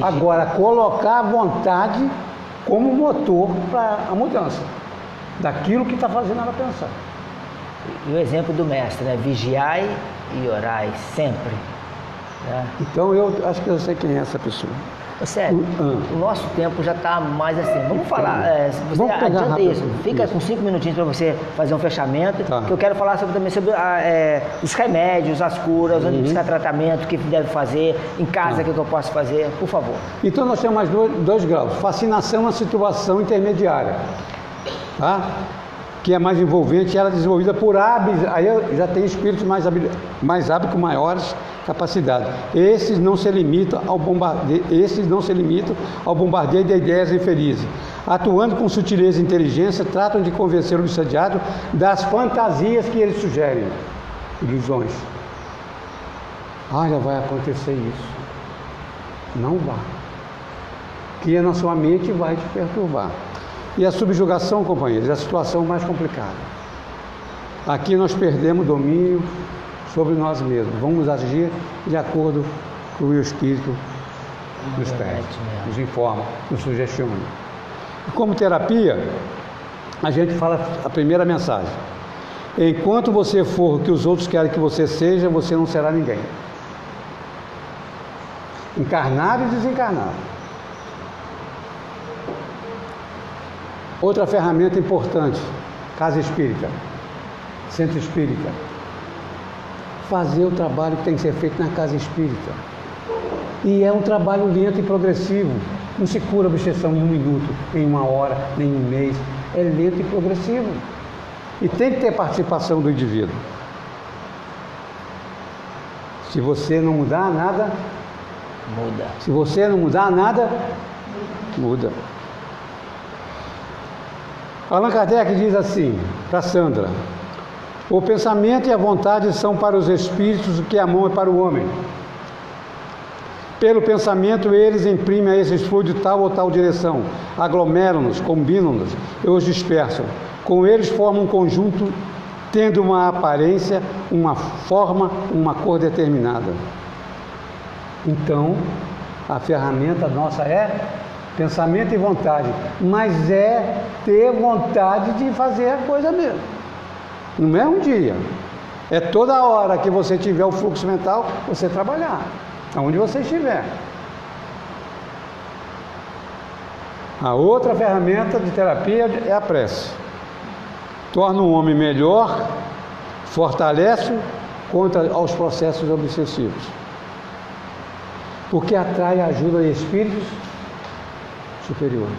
Agora, colocar a vontade como motor para a mudança daquilo que está fazendo ela pensar. E o exemplo do mestre, né? Vigiai e orai sempre. Né? Então eu acho que eu sei quem é essa pessoa. Sério, o nosso tempo já está mais assim. Vamos falar, você adianta isso. Fica com 5 minutinhos para você fazer um fechamento. Tá. Que eu quero falar também sobre os remédios, as curas, onde buscar tratamento, o que deve fazer, em casa, o que eu posso fazer, por favor. Então nós temos mais dois graus. Fascinação é uma situação intermediária. Tá? Que é mais envolvente, ela é desenvolvida por hábitos, aí já tem espíritos mais hábitos, com maiores capacidades. Esses não se limitam ao bombardeio de ideias infelizes. Atuando com sutileza e inteligência, tratam de convencer o obsediado das fantasias que eles sugerem. Ilusões. Olha, vai acontecer isso. Não vá. Que na sua mente vai te perturbar. E a subjugação, companheiros, é a situação mais complicada. Aqui nós perdemos domínio sobre nós mesmos. Vamos agir de acordo com o Espírito nos pede, nos informa, nos sugestiona. E como terapia, a gente fala a primeira mensagem. Enquanto você for o que os outros querem que você seja, você não será ninguém. Encarnado e desencarnado. Outra ferramenta importante, casa espírita, centro espírita. Fazer o trabalho que tem que ser feito na casa espírita. E é um trabalho lento e progressivo. Não se cura a obsessão em 1 minuto, em 1 hora, nem em 1 mês. É lento e progressivo. E tem que ter participação do indivíduo. Se você não mudar nada, muda. Se você não mudar nada, muda. Allan Kardec diz assim, para Sandra: o pensamento e a vontade são para os espíritos o que a mão é para o homem. Pelo pensamento, eles imprimem a esses fluidos tal ou tal direção, aglomeram-nos, combinam-nos e os dispersam. Com eles formam um conjunto, tendo uma aparência, uma forma, uma cor determinada. Então, a ferramenta nossa é pensamento e vontade, mas é ter vontade de fazer a coisa mesmo. Não é um dia, é toda hora que você tiver o fluxo mental, você trabalhar. Aonde você estiver. A outra ferramenta de terapia é a prece. Torna o homem melhor, fortalece contra aos processos obsessivos. Porque atrai a ajuda de espíritos superiores.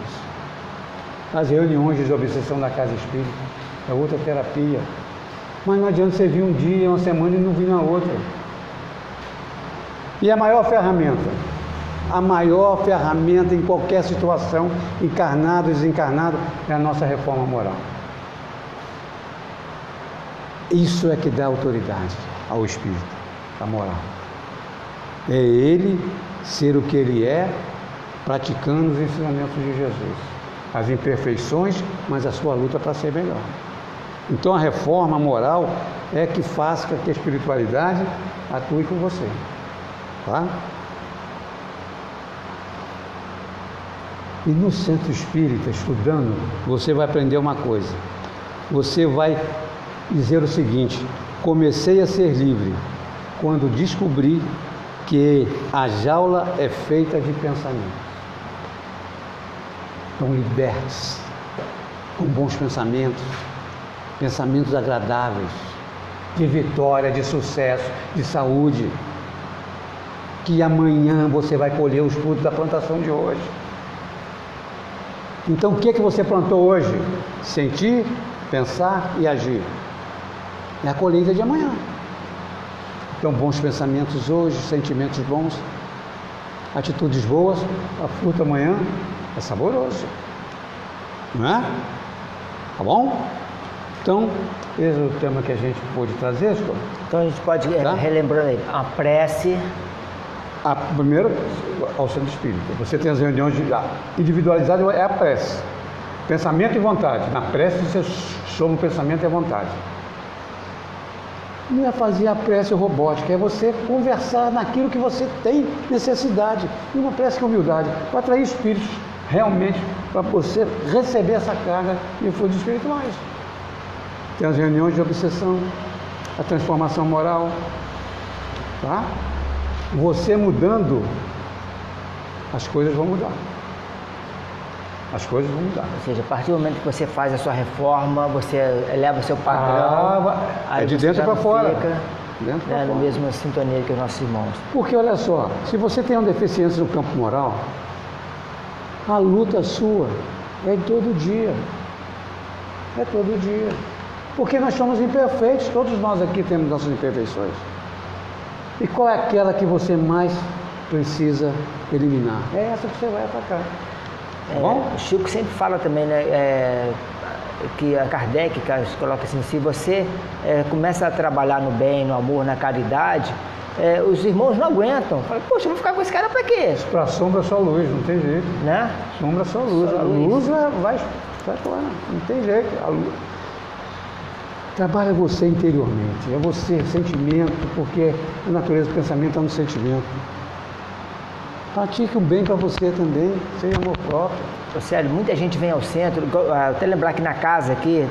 As reuniões de obsessão da casa espírita é outra terapia. Mas não adianta você vir um dia, uma semana e não vir na outra. E a maior ferramenta em qualquer situação, encarnado e desencarnado, é a nossa reforma moral. Isso é que dá autoridade ao Espírito, a moral. É ele ser o que ele é, praticando os ensinamentos de Jesus. As imperfeições, mas a sua luta para ser melhor. Então a reforma moral é que faz com que a espiritualidade atue com você. Tá? E no centro espírita, estudando, você vai aprender uma coisa. Você vai dizer o seguinte: comecei a ser livre quando descobri que a jaula é feita de pensamentos. Então liberte-se com bons pensamentos, pensamentos agradáveis, de vitória, de sucesso, de saúde. Que amanhã você vai colher os frutos da plantação de hoje. Então o que você plantou hoje? Sentir, pensar e agir. É a colheita de amanhã. Então bons pensamentos hoje, sentimentos bons, atitudes boas, a fruta amanhã é saboroso. Não é? Tá bom? Então, esse é o tema que a gente pôde trazer, Escola. Então a gente pode, relembrando aí, a prece. Primeiro, ao centro espírita. Você tem as reuniões individualizadas, é a prece. Pensamento e vontade. Na prece você soma o pensamento e a vontade. Não é fazer a prece robótica, é você conversar naquilo que você tem necessidade. E uma prece com humildade, para atrair espíritos realmente, para você receber essa carga de fluidos espirituais. Tem as reuniões de obsessão, a transformação moral, tá? Você mudando, as coisas vão mudar. As coisas vão mudar. Ou seja, a partir do momento que você faz a sua reforma, você eleva o seu padrão. É de dentro para fora. Fica na mesma sintonia que os nossos irmãos. Porque olha só, se você tem uma deficiência no campo moral, a luta sua é todo dia. É todo dia. Porque nós somos imperfeitos, todos nós aqui temos nossas imperfeições. E qual é aquela que você mais precisa eliminar? É essa que você vai atacar. Tá bom? O Chico sempre fala também, né, que a Kardec coloca assim: se você começa a trabalhar no bem, no amor, na caridade, os irmãos não aguentam. Falam, poxa, eu vou ficar com esse cara para quê? Para sombra só luz, não tem jeito. Né? Sombra só luz. Só a luz vai lá, não tem jeito. A luz. Trabalha você interiormente, é você, sentimento, porque a natureza do pensamento está no sentimento. Pratique o bem para você também, sem amor próprio. Sério, muita gente vem ao centro, até lembrar que na casa aqui,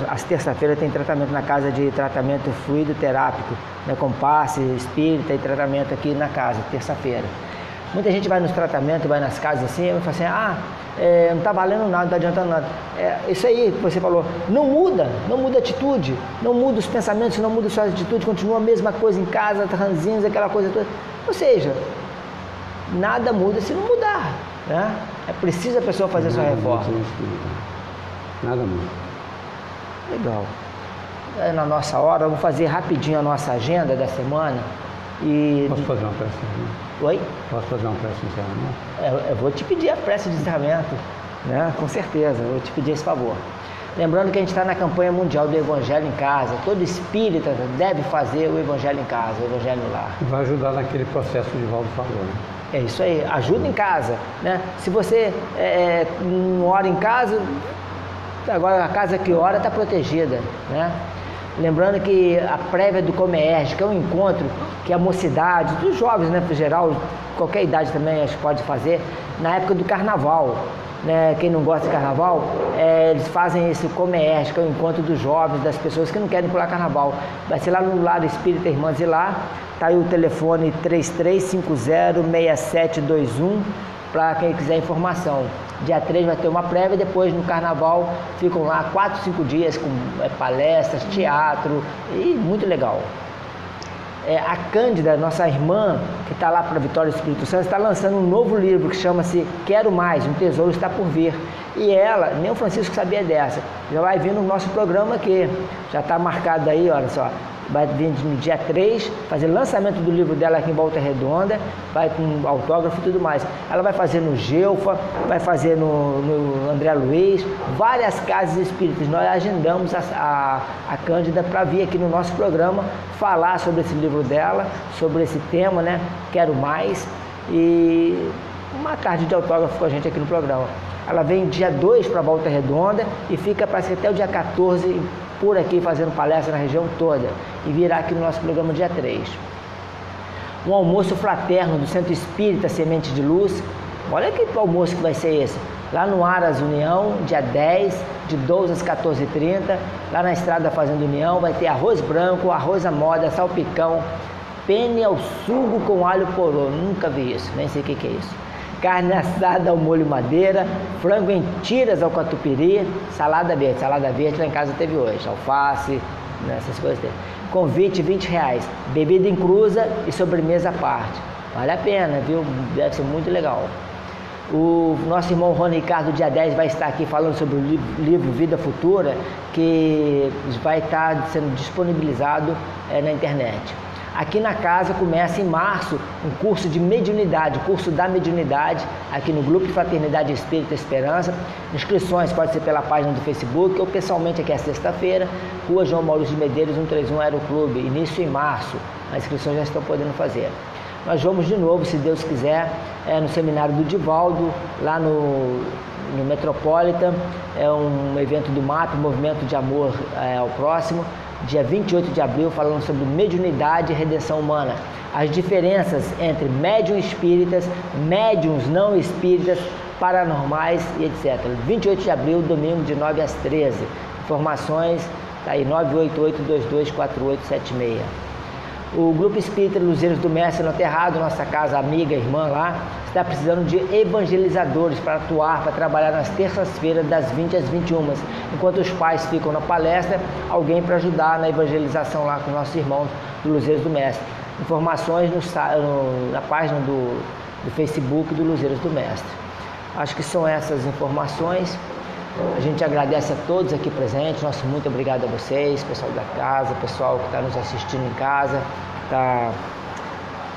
às terça-feiras tem tratamento na casa de tratamento fluido terápico, né, com passe, espírita e tratamento aqui na casa, terça-feira. Muita gente vai nos tratamentos, vai nas casas assim, e fala assim, não está valendo nada, não está adiantando nada. Isso aí que você falou, não muda a atitude, não muda os pensamentos, não muda a sua atitude, continua a mesma coisa em casa, ranzinhos, aquela coisa toda. Ou seja, nada muda se não mudar, né? É preciso a pessoa fazer a sua reforma. Nada muda. Legal. Na nossa hora, vamos fazer rapidinho a nossa agenda da semana. Posso fazer uma prece? Oi? Posso fazer uma prece de encerramento? Eu vou te pedir a prece de encerramento, né? Com certeza, eu vou te pedir esse favor. Lembrando que a gente está na campanha mundial do Evangelho em Casa. Todo espírita deve fazer o Evangelho em Casa, o Evangelho no lar. Vai ajudar naquele processo que o Divaldo falou, né? É isso aí, ajuda em casa, né? Se você não ora em casa, agora a casa que ora está protegida, né? Lembrando que a prévia do Comerge, que é um encontro que a mocidade, dos jovens, né, em geral, qualquer idade também acho que pode fazer, na época do carnaval, né? Quem não gosta de carnaval, eles fazem esse Comerge, que é o encontro dos jovens, das pessoas que não querem pular carnaval. Vai ser lá no Lar Espírita Irmãs e Lá. Está aí o telefone 3350-6721 para quem quiser informação. Dia 3 vai ter uma prévia, depois no carnaval ficam lá 4, 5 dias com palestras, teatro e muito legal. A Cândida, nossa irmã, que está lá para a Vitória do Espírito Santo, está lançando um novo livro que chama-se Quero Mais, um tesouro está por vir. E ela, nem o Francisco sabia dessa, já vai vir no nosso programa aqui, já está marcado aí, olha só. Vai vir no dia 3, fazer lançamento do livro dela aqui em Volta Redonda, vai com autógrafo e tudo mais. Ela vai fazer no Gelfa, vai fazer no André Luiz, várias casas espíritas. Nós agendamos a Cândida para vir aqui no nosso programa falar sobre esse livro dela, sobre esse tema, né? Quero Mais, e uma tarde de autógrafo com a gente aqui no programa. Ela vem dia 2 para Volta Redonda e fica, parece que até o dia 14 por aqui fazendo palestra na região toda e virá aqui no nosso programa dia 3. Um almoço fraterno do Centro Espírita Semente de Luz. Olha que almoço que vai ser esse. Lá no Aras União, dia 10, de 12 às 14h30, lá na Estrada da Fazenda União, vai ter arroz branco, arroz à moda, salpicão, penne ao sugo com alho porô. Nunca vi isso, nem sei o que é isso. Carne assada ao molho madeira, frango em tiras ao catupiry, salada verde lá em casa teve hoje, alface, né, essas coisas tem. Convite R$20, bebida inclusa e sobremesa à parte. Vale a pena, viu? Deve ser muito legal. O nosso irmão Rony Ricardo, dia 10, vai estar aqui falando sobre o livro Vida Futura, que vai estar sendo disponibilizado na internet. Aqui na casa começa em março um curso de mediunidade, curso da mediunidade, aqui no Grupo de Fraternidade Espírita Esperança. Inscrições pode ser pela página do Facebook ou pessoalmente aqui à sexta-feira, Rua João Maurício de Medeiros, 131 Aeroclube, início em março. As inscrições já estão podendo fazer. Nós vamos de novo, se Deus quiser, no seminário do Divaldo, lá no Metropolitan, é um evento do MAP, Movimento de Amor ao Próximo, dia 28 de abril, falando sobre mediunidade e redenção humana. As diferenças entre médiuns espíritas, médiuns não espíritas, paranormais e etc. 28 de abril, domingo, de 9 às 13. Informações, tá aí, 988-224876. O Grupo Espírita Luzeiros do Mestre no Terrado, nossa casa amiga, irmã lá, está precisando de evangelizadores para atuar, para trabalhar nas terças-feiras, das 20 às 21. Enquanto os pais ficam na palestra, alguém para ajudar na evangelização lá com nossos irmãos do Luzeiros do Mestre. Informações na página do Facebook do Luzeiros do Mestre. Acho que são essas informações. A gente agradece a todos aqui presentes, nosso muito obrigado a vocês, pessoal da casa, pessoal que está nos assistindo em casa, está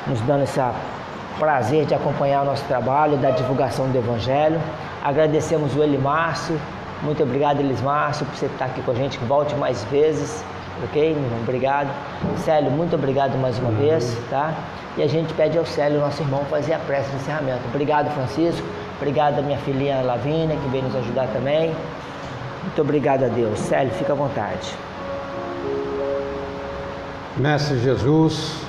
nos dando esse prazer de acompanhar o nosso trabalho, da divulgação do Evangelho. Agradecemos o Elimárcio, muito obrigado Elismárcio por você estar aqui com a gente, que volte mais vezes, Ok, meu irmão? Obrigado. Célio, muito obrigado mais uma vez, tá? E a gente pede ao Célio, nosso irmão, fazer a prece de encerramento. Obrigado, Francisco. Obrigado a minha filhinha Lavínia, que veio nos ajudar também. Muito obrigado a Deus. Célio, fica à vontade. Mestre Jesus,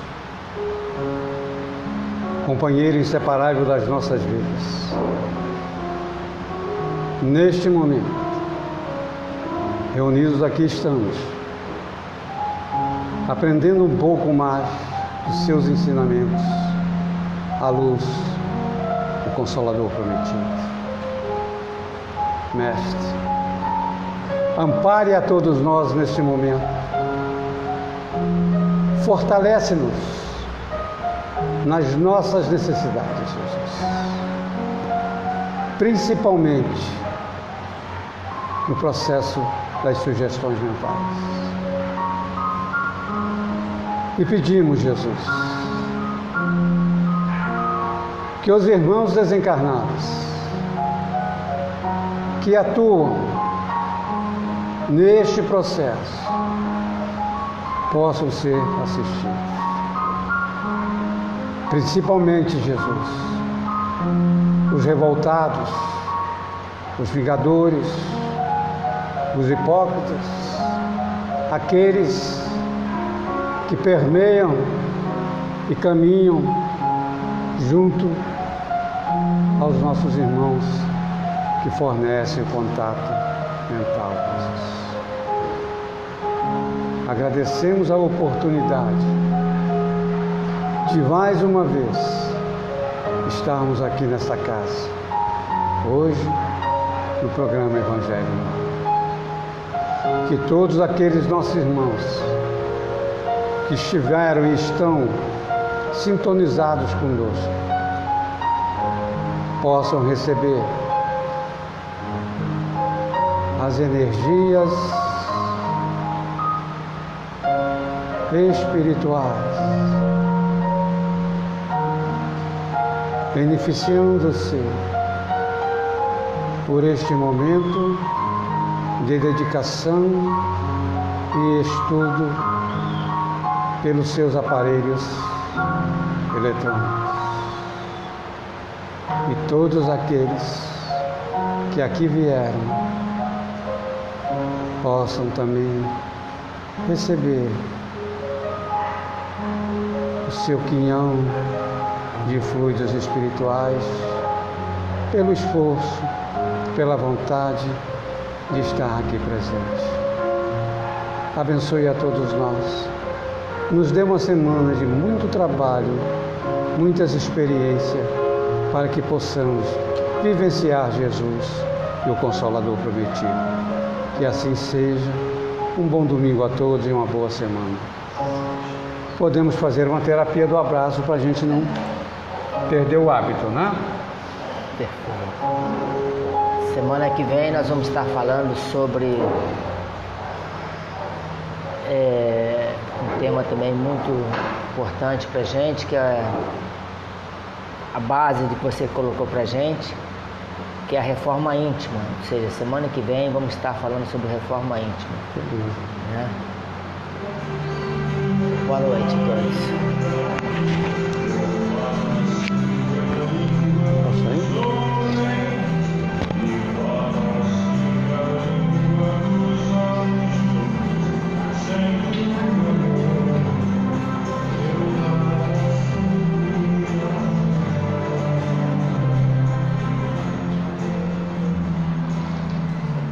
companheiro inseparável das nossas vidas, neste momento, reunidos aqui estamos, aprendendo um pouco mais dos seus ensinamentos, à luz do Consolador prometido. Mestre, ampare a todos nós neste momento, fortalece-nos nas nossas necessidades, Jesus, principalmente no processo das sugestões mentais. E pedimos, Jesus, que os irmãos desencarnados que atuam neste processo possam ser assistidos. Principalmente, Jesus, os revoltados, os vingadores, os hipócritas, aqueles que permeiam e caminham junto aos nossos irmãos que fornecem o contato mental. Agradecemos a oportunidade de mais uma vez estarmos aqui nesta casa, hoje, no programa Evangelho. Que todos aqueles nossos irmãos que estiveram e estão sintonizados conosco possam receber as energias espirituais, beneficiando-se por este momento de dedicação e estudo pelos seus aparelhos eletrônicos. E todos aqueles que aqui vieram possam também receber o seu quinhão de fluidos espirituais pelo esforço, pela vontade de estar aqui presente. Abençoe a todos nós. Nos dê uma semana de muito trabalho, muitas experiências, para que possamos vivenciar Jesus e o Consolador prometido. Que assim seja. Um bom domingo a todos e uma boa semana. Podemos fazer uma terapia do abraço para a gente não perder o hábito, né? Perfeito. Semana que vem nós vamos estar falando sobre um tema também muito importante para a gente, que é a base de que você colocou para a gente, que é a reforma íntima. Ou seja, semana que vem vamos estar falando sobre reforma íntima. Né? Boa noite a todos.